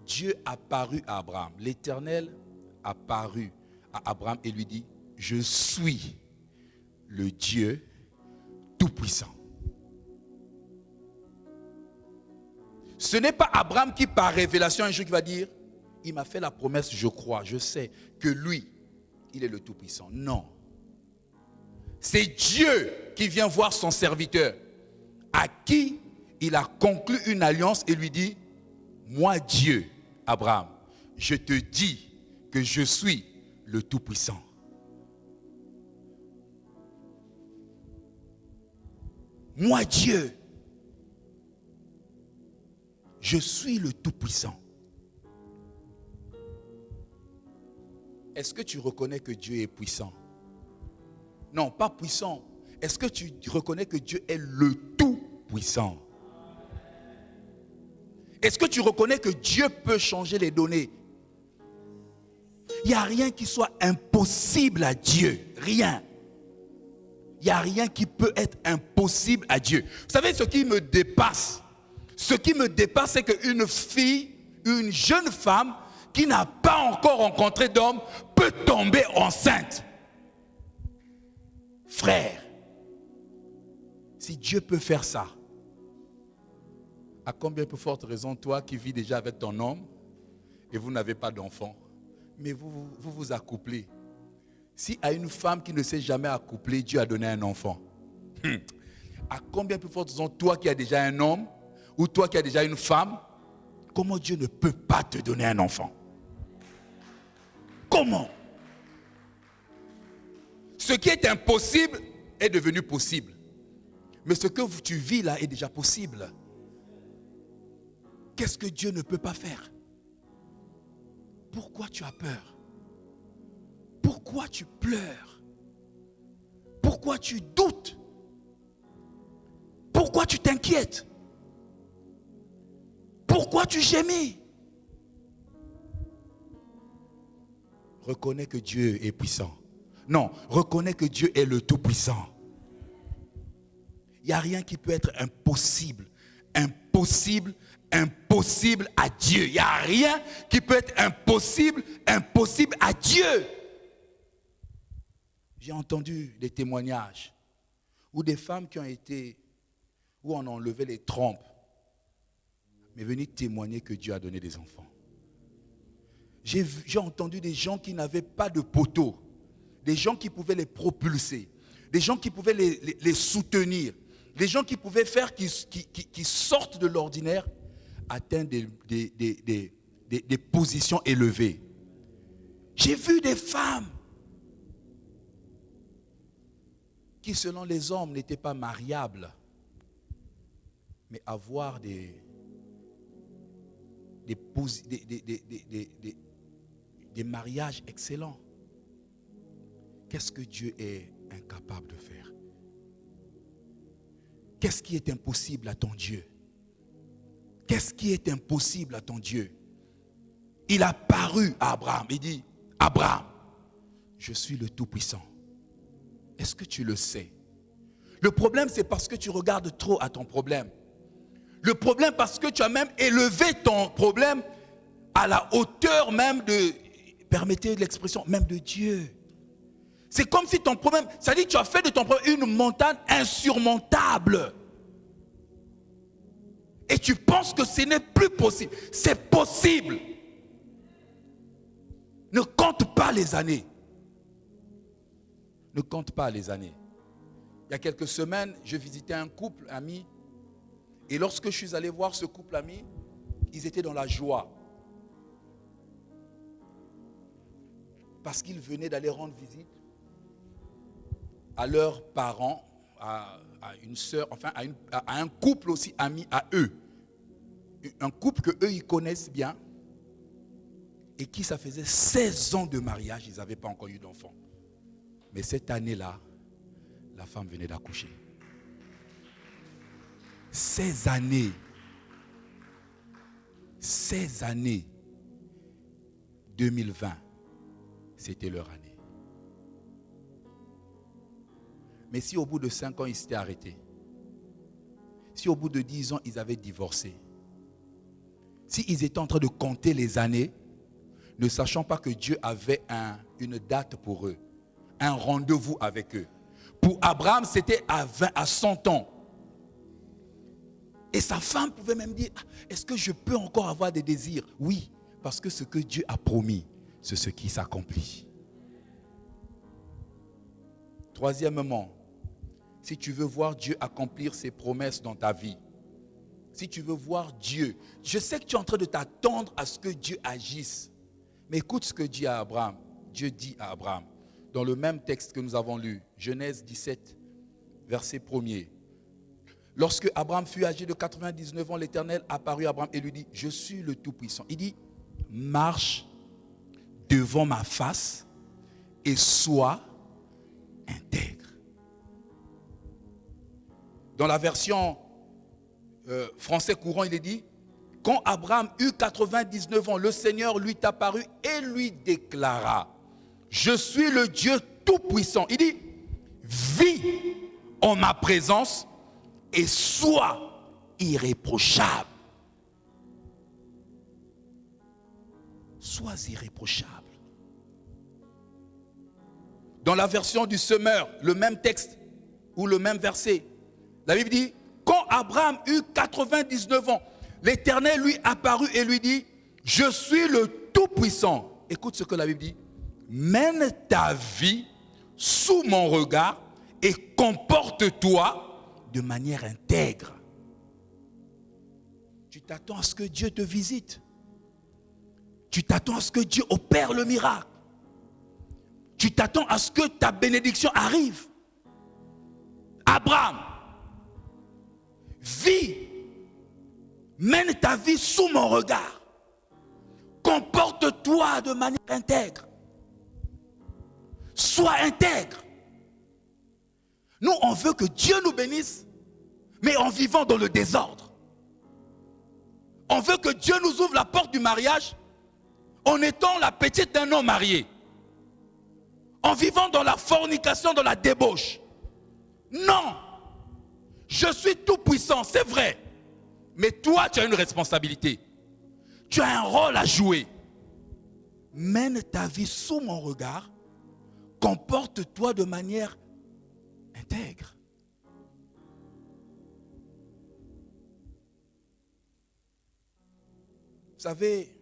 Dieu apparut à Abraham. L'Éternel apparut à Abraham et lui dit, je suis le Dieu Tout-Puissant. Ce n'est pas Abraham qui, par révélation, un jour qui va dire, il m'a fait la promesse, je crois, je sais que lui, il est le Tout-Puissant. Non. C'est Dieu qui vient voir son serviteur, à qui il a conclu une alliance et lui dit, moi Dieu, Abraham, je te dis que je suis le Tout-Puissant. Moi Dieu, je suis le Tout-Puissant. Est-ce que tu reconnais que Dieu est puissant? Non, pas puissant. Est-ce que tu reconnais que Dieu est le Tout-Puissant? Est-ce que tu reconnais que Dieu peut changer les données? Il n'y a rien qui soit impossible à Dieu. Rien. Il n'y a rien qui peut être impossible à Dieu. Vous savez ce qui me dépasse? Ce qui me dépasse, c'est qu'une fille, une jeune femme qui n'a pas encore rencontré d'homme peut tomber enceinte. Frère, si Dieu peut faire ça, à combien plus forte raison toi qui vis déjà avec ton homme et vous n'avez pas d'enfant, mais vous accouplez. Si à une femme qui ne s'est jamais accouplée, Dieu a donné un enfant, à combien plus forte raison toi qui as déjà un homme ou toi qui as déjà une femme, comment Dieu ne peut pas te donner un enfant? Comment? Ce qui est impossible est devenu possible. Mais ce que tu vis là est déjà possible. Qu'est-ce que Dieu ne peut pas faire? Pourquoi tu as peur? Pourquoi tu pleures? Pourquoi tu doutes? Pourquoi tu t'inquiètes? Pourquoi tu gémis? Reconnais que Dieu est puissant. Non, reconnais que Dieu est le Tout-Puissant. Il n'y a rien qui peut être impossible. Impossible à Dieu. Il n'y a rien qui peut être impossible à Dieu. J'ai entendu des témoignages où des femmes qui ont été, où on a enlevé les trompes, mais venaient témoigner que Dieu a donné des enfants. J'ai entendu des gens qui n'avaient pas de poteau, des gens qui pouvaient les propulser, des gens qui pouvaient les soutenir, des gens qui pouvaient faire qu'ils sortent de l'ordinaire, atteindre des positions élevées. J'ai vu des femmes qui, selon les hommes, n'étaient pas mariables, mais avoir des mariages excellents. Qu'est-ce que Dieu est incapable de faire? Qu'est-ce qui est impossible à ton Dieu? Qu'est-ce qui est impossible à ton Dieu? Il a paru à Abraham. Il dit, Abraham, je suis le Tout-Puissant. Est-ce que tu le sais? Le problème, c'est parce que tu regardes trop à ton problème. Le problème, parce que tu as même élevé ton problème à la hauteur même de, permettez l'expression, même de Dieu. C'est comme si ton problème, ça dit que tu as fait de ton problème une montagne insurmontable. Et tu penses que ce n'est plus possible. C'est possible. Ne compte pas les années. Ne compte pas les années. Il y a quelques semaines, je visitais un couple ami. Et lorsque je suis allé voir ce couple ami, ils étaient dans la joie. Parce qu'ils venaient d'aller rendre visite à leurs parents, à une sœur, enfin à un couple aussi ami à eux. Un couple que eux ils connaissent bien et qui ça faisait 16 ans de mariage, ils n'avaient pas encore eu d'enfant. Mais cette année-là, la femme venait d'accoucher. 16 années. 16 années. 2020, c'était leur année. Mais si au bout de 5 ans, ils s'étaient arrêtés, si au bout de 10 ans, ils avaient divorcé, si ils étaient en train de compter les années, ne sachant pas que Dieu avait une date pour eux, un rendez-vous avec eux. Pour Abraham, c'était à 100 ans. Et sa femme pouvait même dire, est-ce que je peux encore avoir des désirs? Oui, parce que ce que Dieu a promis, c'est ce qui s'accomplit. Troisièmement, si tu veux voir Dieu accomplir ses promesses dans ta vie, si tu veux voir Dieu, je sais que tu es en train de t'attendre à ce que Dieu agisse. Mais écoute ce que dit à Abraham. Dieu dit à Abraham, dans le même texte que nous avons lu, Genèse 17, verset 1er. Lorsque Abraham fut âgé de 99 ans, l'Éternel apparut à Abraham et lui dit, je suis le Tout-Puissant. Il dit, marche devant ma face et sois intègre. Dans la version français courant, il est dit, quand Abraham eut 99 ans, le Seigneur lui apparut et lui déclara, je suis le Dieu Tout-Puissant. Il dit, vis en ma présence et sois irréprochable. Sois irréprochable. Dans la version du semeur, le même texte ou le même verset, la Bible dit, quand Abraham eut 99 ans, l'Éternel lui apparut et lui dit, je suis le Tout-Puissant. Écoute ce que la Bible dit. Mène ta vie sous mon regard et comporte-toi de manière intègre. Tu t'attends à ce que Dieu te visite. Tu t'attends à ce que Dieu opère le miracle. Tu t'attends à ce que ta bénédiction arrive. Abraham, vis, mène ta vie sous mon regard. Comporte-toi de manière intègre. Sois intègre. Nous, on veut que Dieu nous bénisse, mais en vivant dans le désordre. On veut que Dieu nous ouvre la porte du mariage en étant la petite d'un homme marié. En vivant dans la fornication, dans la débauche. Non. Je suis tout puissant, c'est vrai. Mais toi, tu as une responsabilité. Tu as un rôle à jouer. Mène ta vie sous mon regard. Comporte-toi de manière intègre. Vous savez,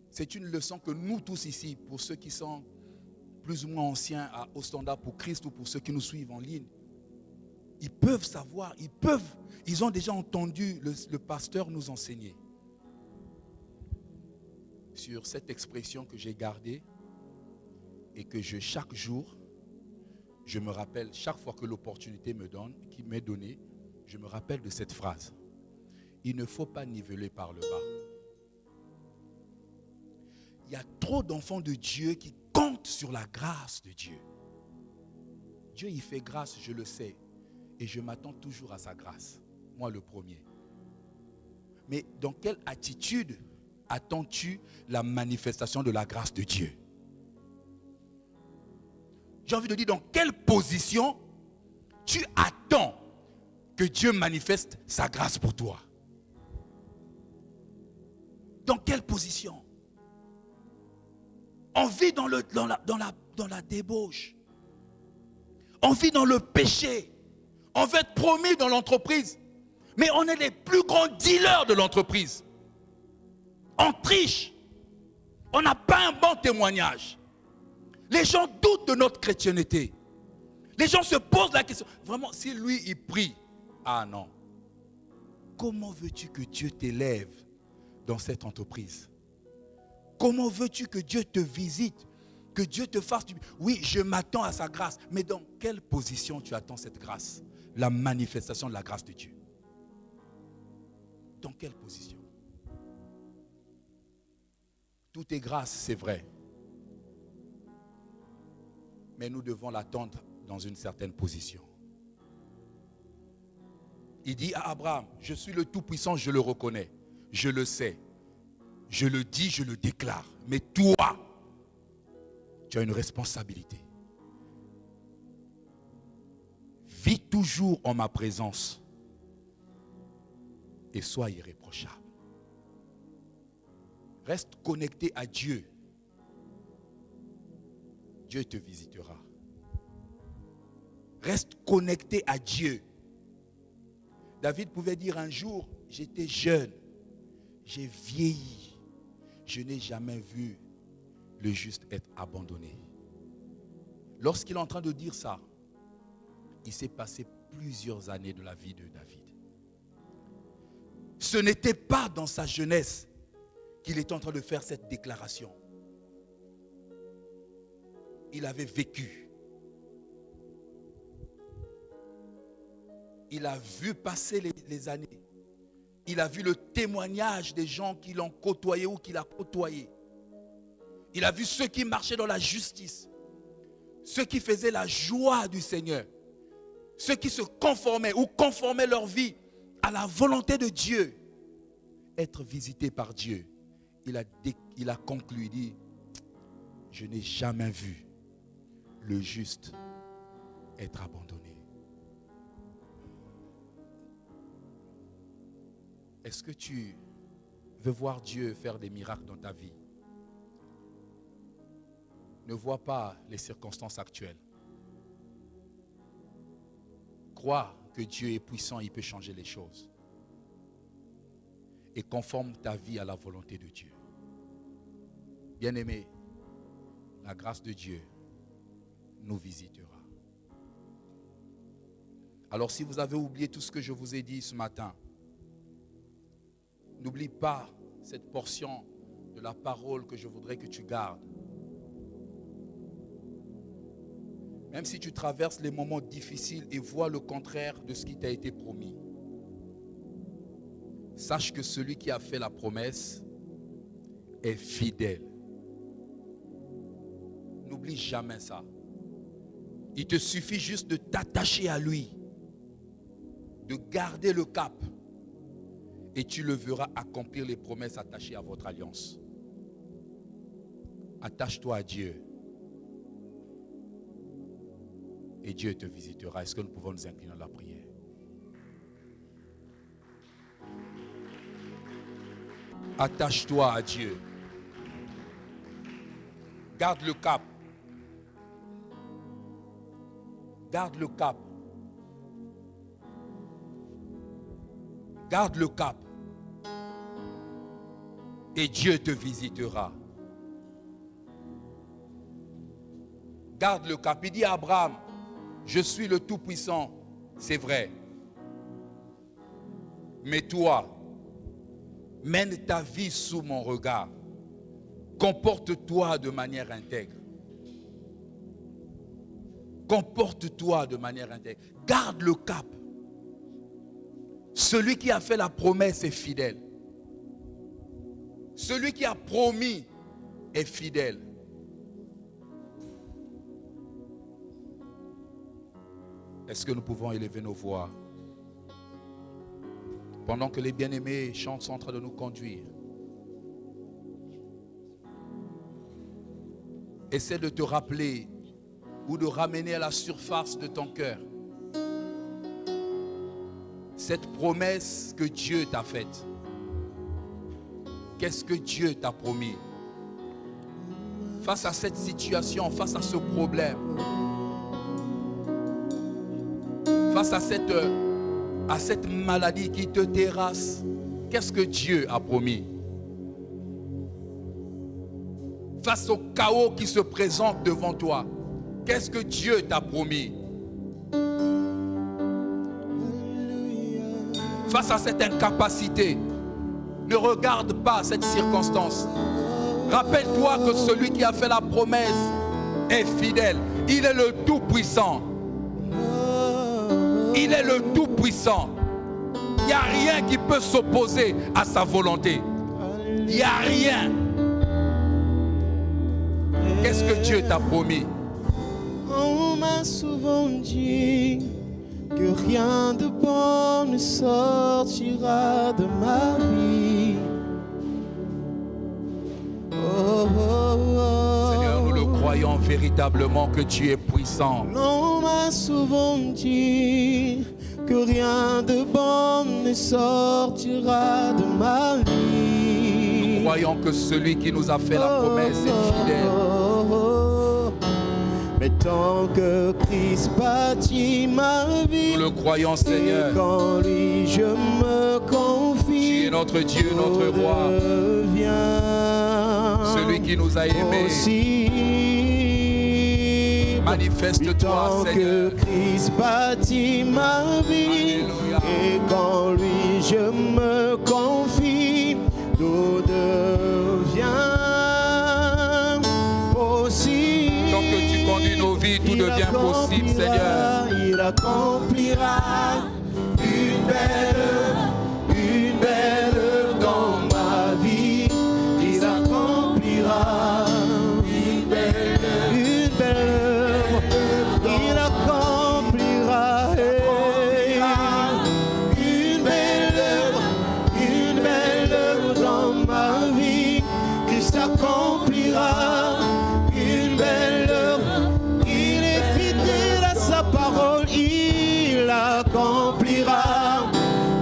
c'est une leçon que nous tous ici, pour ceux qui sont plus ou moins anciens au standard pour Christ ou pour ceux qui nous suivent en ligne, ils peuvent savoir, ils ont déjà entendu le pasteur nous enseigner sur cette expression que j'ai gardée et que chaque jour, je me rappelle, chaque fois que l'opportunité qui m'est donnée, je me rappelle de cette phrase. Il ne faut pas niveler par le bas. Il y a trop d'enfants de Dieu qui comptent sur la grâce de Dieu. Dieu, il fait grâce, je le sais. Et je m'attends toujours à sa grâce. Moi, le premier. Mais dans quelle attitude attends-tu la manifestation de la grâce de Dieu? J'ai envie de dire, dans quelle position tu attends que Dieu manifeste sa grâce pour toi? Dans quelle position? On vit dans la débauche. On vit dans le péché. On veut être promis dans l'entreprise. Mais on est les plus grands dealers de l'entreprise. On triche. On n'a pas un bon témoignage. Les gens doutent de notre chrétienté. Les gens se posent la question. Vraiment, si lui, il prie. Ah non. Comment veux-tu que Dieu t'élève dans cette entreprise? Comment veux-tu que Dieu te visite? Que Dieu te fasse du bien? Oui, je m'attends à sa grâce. Mais dans quelle position tu attends cette grâce? La manifestation de la grâce de Dieu. Dans quelle position? Tout est grâce, c'est vrai. Mais nous devons l'attendre dans une certaine position. Il dit à Abraham, je suis le Tout-Puissant, je le reconnais, je le sais, je le dis, je le déclare. Mais toi, tu as une responsabilité. vis toujours en ma présence et sois irréprochable. Reste connecté à Dieu. Dieu te visitera. Reste connecté à Dieu. David pouvait dire un jour, j'étais jeune, j'ai vieilli, je n'ai jamais vu le juste être abandonné. Lorsqu'il est en train de dire ça, il s'est passé plusieurs années de la vie de David. Ce n'était pas dans sa jeunesse qu'il était en train de faire cette déclaration. Il avait vécu. Il a vu passer les années. Il a vu le témoignage des gens qui l'ont côtoyé ou qu'il a côtoyé. Il a vu ceux qui marchaient dans la justice. Ceux qui faisaient la joie du Seigneur. Ceux qui se conformaient ou conformaient leur vie à la volonté de Dieu. Être visité par Dieu. Il a conclu, il dit, je n'ai jamais vu le juste être abandonné. Est-ce que tu veux voir Dieu faire des miracles dans ta vie? Ne vois pas les circonstances actuelles. Crois que Dieu est puissant, il peut changer les choses. Et conforme ta vie à la volonté de Dieu. Bien-aimé, la grâce de Dieu nous visitera. Alors si vous avez oublié tout ce que je vous ai dit ce matin, n'oublie pas cette portion de la parole que je voudrais que tu gardes. Même si tu traverses les moments difficiles et vois le contraire de ce qui t'a été promis, sache que celui qui a fait la promesse est fidèle. N'oublie jamais ça. Il te suffit juste de t'attacher à lui, de garder le cap, et tu le verras accomplir les promesses attachées à votre alliance. Attache-toi à Dieu. Et Dieu te visitera. Est-ce que nous pouvons nous incliner à la prière? Attache-toi à Dieu. Garde le cap. Garde le cap. Garde le cap. Et Dieu te visitera. Garde le cap. Il dit à Abraham, je suis le Tout-Puissant, c'est vrai. Mais toi, mène ta vie sous mon regard. Comporte-toi de manière intègre. Comporte-toi de manière intègre. Garde le cap. Celui qui a fait la promesse est fidèle. Celui qui a promis est fidèle. Est-ce que nous pouvons élever nos voix pendant que les bien-aimés chantent sont en train de nous conduire? Essaie de te rappeler ou de ramener à la surface de ton cœur cette promesse que Dieu t'a faite. Qu'est-ce que Dieu t'a promis? Face à cette situation, face à ce problème, face à cette maladie qui te terrasse, qu'est-ce que Dieu a promis? Face au chaos qui se présente devant toi, qu'est-ce que Dieu t'a promis? Face à cette incapacité, ne regarde pas cette circonstance. Rappelle-toi que celui qui a fait la promesse est fidèle. Il est le Tout-Puissant. Il est le Tout-Puissant. Il n'y a rien qui peut s'opposer à sa volonté. Il n'y a rien. Qu'est-ce que Dieu t'a promis? On m'a souvent dit que rien de bon ne sortira de ma vie. Oh, oh, oh. Seigneur, nous le croyons. croyons véritablement que tu es puissant. L'on m'a souvent dit que rien de bon ne sortira de ma vie. Nous croyons que celui qui nous a fait la promesse est fidèle. Mais tant que Christ bâtit ma vie, Nous le croyons, Seigneur. et quand lui je me confie, Tu es notre Dieu, notre roi, celui qui nous a aimés. Manifeste-toi, Tant Seigneur. que Christ bâtit ma vie, Alléluia. et quand lui je me confie, tout devient possible. Tant que tu conduis nos vies, tout devient possible, Seigneur. Il accomplira une belle œuvre dans ma vie. Il accomplira une belle œuvre. Il accomplira une belle œuvre dans ma vie. Christ accomplira une belle œuvre. Il est fidèle à sa parole. Il accomplira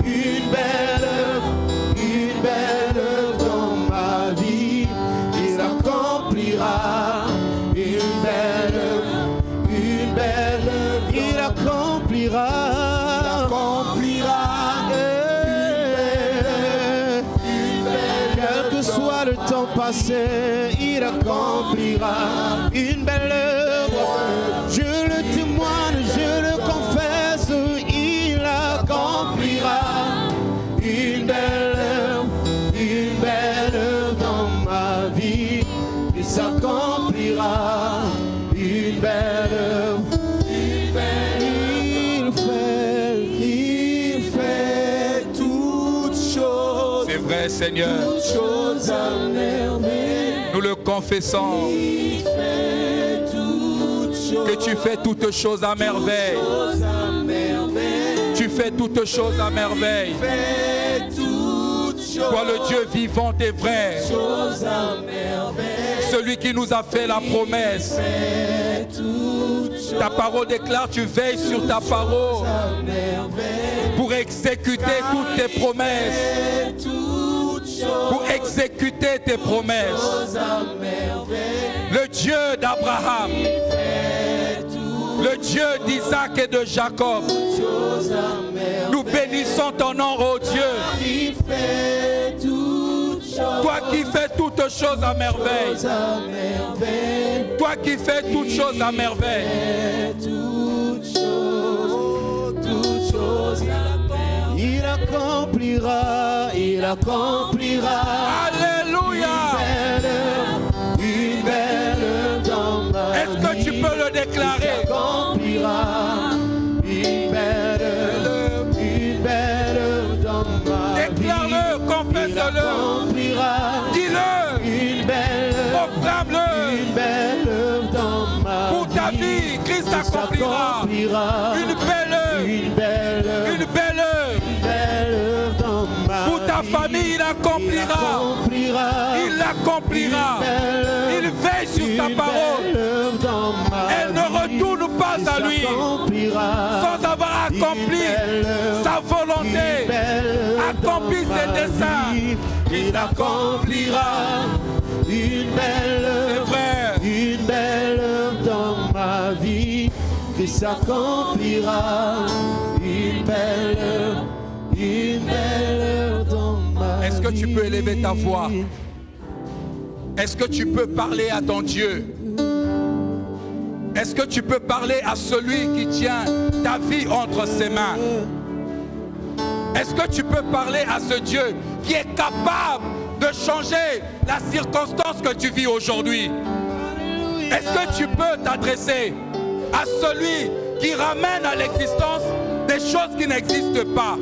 une belle œuvre dans ma vie. Il accomplira une belle œuvre. Il accomplira. Quel que soit le temps passé, il accomplira une belle œuvre. Je le témoigne, je le confesse, il accomplira une belle œuvre dans ma vie. Il s'accomplira une belle œuvre. Il fait toutes choses. C'est vrai, Seigneur. Toutes choses à merveille. Nous le confessons. Il fait toutes choses. Que tu fais toutes choses à merveille. Tu fais toutes choses à merveille. Fait toutes choses. Toi, le Dieu vivant et vrai. Choses à merveille. Celui qui nous a fait la promesse. Fait toutes choses. Ta parole déclare, tu veilles sur ta parole À merveille. pour exécuter toutes tes promesses. Fait toutes choses. Pour exécuter tes promesses. À merveille. Le Dieu d'Abraham, le Dieu d'Isaac et de Jacob. Choses à merveille. Nous bénissons ton nom, ô Dieu. Il fait toutes choses. Toi qui fais toutes choses à merveille. À merveille. Toi qui fais toutes choses à merveille. Toutes choses. Il accomplira, il accomplira. Alléluia. Une belle œuvre dans ma vie. Est-ce que tu peux le déclarer? Il accomplira une belle œuvre dans ma vie. Déclare-le, Il confesse-le. accomplira Dis-le, une belle œuvre. proclame-le. Une belle œuvre dans ma Pour ta vie, Christ accomplira une belle œuvre. une belle œuvre. Une belle œuvre. Belle œuvre dans ma Pour ta vie. famille, il accomplira. Il l'accomplira. Il veille sur sa parole. Elle ne retourne pas à lui sans avoir accompli sa volonté, accompli ses desseins. Il accomplira une belle C'est œuvre. vrai. Une belle œuvre dans ma vie. Qui s'accomplira une belle œuvre dans ma vie. Est-ce que tu peux élever ta voix? Est-ce que tu peux parler à ton Dieu? Est-ce que tu peux parler à celui qui tient ta vie entre ses mains? Est-ce que tu peux parler à ce Dieu qui est capable de changer la circonstance que tu vis aujourd'hui? Est-ce que tu peux t'adresser à celui qui ramène à l'existence des choses qui n'existent pas?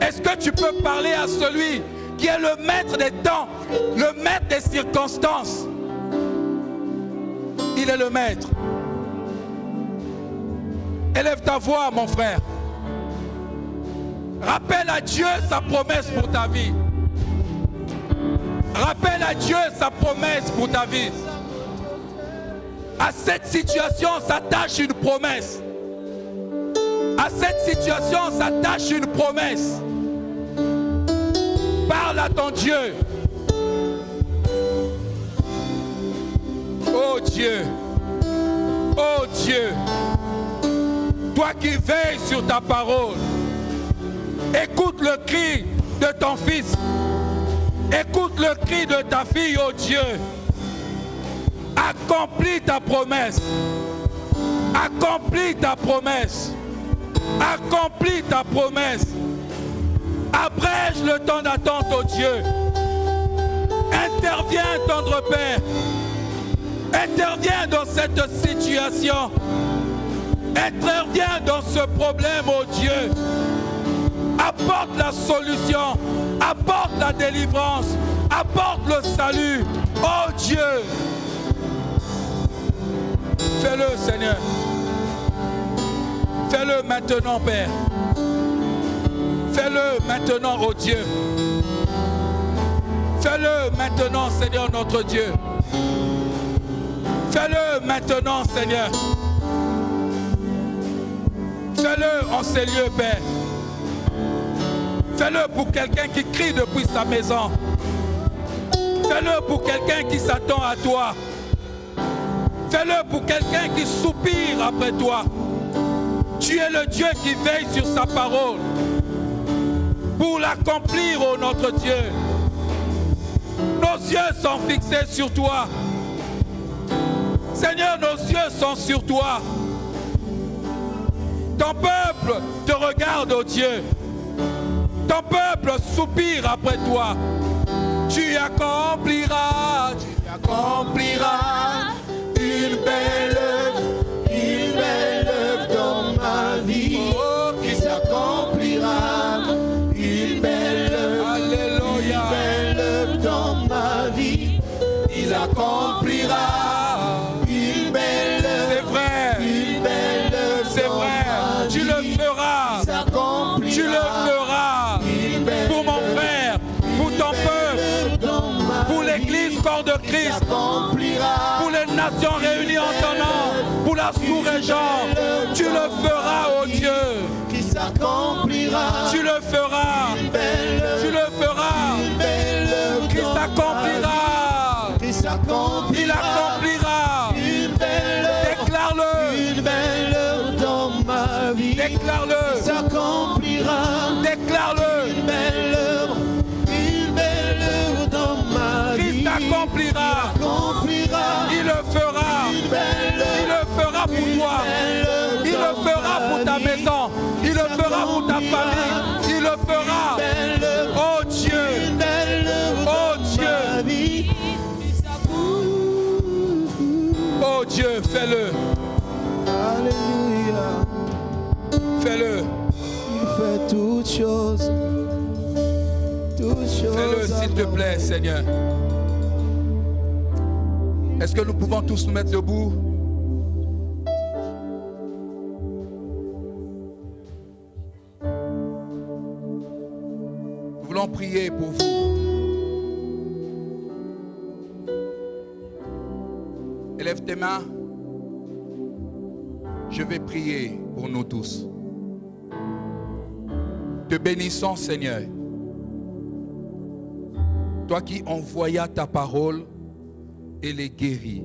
Est-ce que tu peux parler à celui qui est le maître des temps, le maître des circonstances? Il est le maître. Élève ta voix, mon frère. Rappelle à Dieu sa promesse pour ta vie. Rappelle à Dieu sa promesse pour ta vie. À cette situation s'attache une promesse. À cette situation s'attache une promesse. Parle à ton Dieu. Oh Dieu. Oh Dieu. Toi qui veilles sur ta parole. Écoute le cri de ton fils. Écoute le cri de ta fille, oh Dieu. Accomplis ta promesse. Accomplis ta promesse. Accomplis ta promesse. Abrège le temps d'attente, oh Dieu. Interviens, tendre Père. Interviens dans cette situation. Interviens dans ce problème, oh Dieu. Apporte la solution. Apporte la délivrance. Apporte le salut. Oh Dieu. Fais-le, Seigneur. Fais-le maintenant, Père. Fais-le maintenant, oh Dieu. Fais-le maintenant, Seigneur notre Dieu. Fais-le maintenant, Seigneur. Fais-le en ces lieux, Père. Fais-le pour quelqu'un qui crie depuis sa maison. Fais-le pour quelqu'un qui s'attend à toi. Fais-le pour quelqu'un qui soupire après toi. Tu es le Dieu qui veille sur sa parole pour l'accomplir, ô notre Dieu. Nos yeux sont fixés sur toi. Seigneur, nos yeux sont sur toi. Ton peuple te regarde, ô Dieu. Ton peuple soupire après toi. Tu accompliras une belle œuvre dans ma vie, qui s'accomplira. Une belle œuvre, Alléluia. une belle œuvre dans ma vie, il accomplira. Une belle œuvre, C'est vrai. une belle œuvre, C'est vrai. Tu le feras. Tu le feras. Pour mon frère, pour ton peuple, pour l'église corps de Christ, pour les nations réunies en ton nom, pour la sous-région. Tu le feras, oh Dieu. qui s'accomplira. Tu le feras. Tu le feras. Christ accomplira. Qui s'accomplira. Il accomplira. Une belle œuvre, Déclare-le. une belle œuvre dans ma vie. Déclare-le. S'accomplira. Déclare-le. Une belle œuvre dans ma vie. Christ accomplira. Accomplira. Il le fera. Une belle Il le fera pour toi. Il le fera pour ta maison. Il le fera pour ta famille. Il le fera. Oh Dieu. Une belle œuvre Oh dans Dieu. ma vie. Oh Dieu, fais-le. Alléluia. Fais-le. Il fait toutes choses. Toutes choses. Fais-le s'il te plaît, Seigneur. Est-ce que nous pouvons tous nous mettre debout? Nous voulons prier pour vous. Élève tes mains. Je vais prier pour nous tous. Te bénissons, Seigneur. Toi qui envoyas ta parole et les guéris.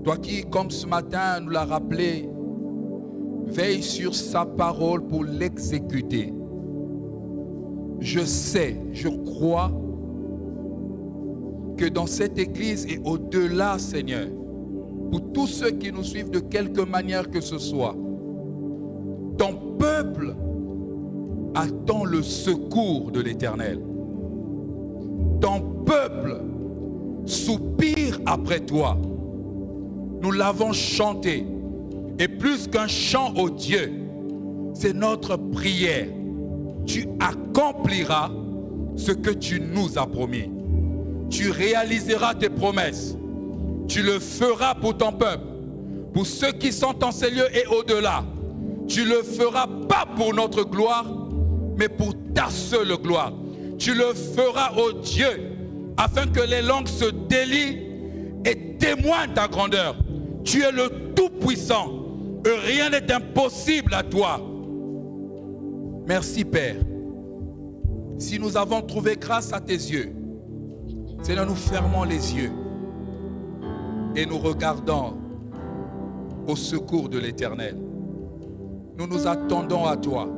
Toi qui, comme ce matin nous l'a rappelé, veille sur sa parole pour l'exécuter. Je sais, je crois que dans cette église et au-delà, Seigneur, pour tous ceux qui nous suivent de quelque manière que ce soit, ton peuple attend le secours de l'Éternel. Ton peuple soupire après toi. Nous l'avons chanté. Et plus qu'un chant au Dieu, c'est notre prière. Tu accompliras ce que tu nous as promis. Tu réaliseras tes promesses. Tu le feras pour ton peuple, pour ceux qui sont en ces lieux et au-delà. Tu le feras pas pour notre gloire, mais pour ta seule gloire. Tu le feras, ô Dieu, afin que les langues se délient et témoigne ta grandeur. Tu es le Tout-Puissant. Rien n'est impossible à toi. Merci Père. Si nous avons trouvé grâce à tes yeux, Seigneur, nous fermons les yeux et nous regardons au secours de l'Éternel. Nous nous attendons à toi.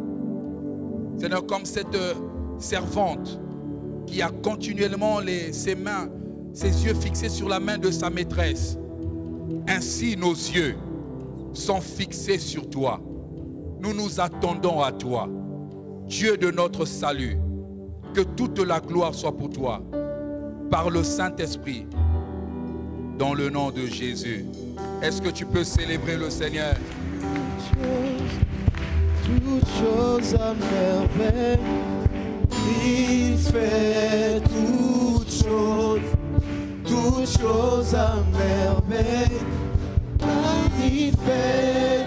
Seigneur, comme cette servante qui a continuellement ses mains, ses yeux fixés sur la main de sa maîtresse, ainsi nos yeux sont fixés sur toi. Nous nous attendons à toi, Dieu de notre salut. Que toute la gloire soit pour toi, par le Saint-Esprit, dans le nom de Jésus. Est-ce que tu peux célébrer le Seigneur? Toutes choses à merveille, il fait toutes choses à merveille, il fait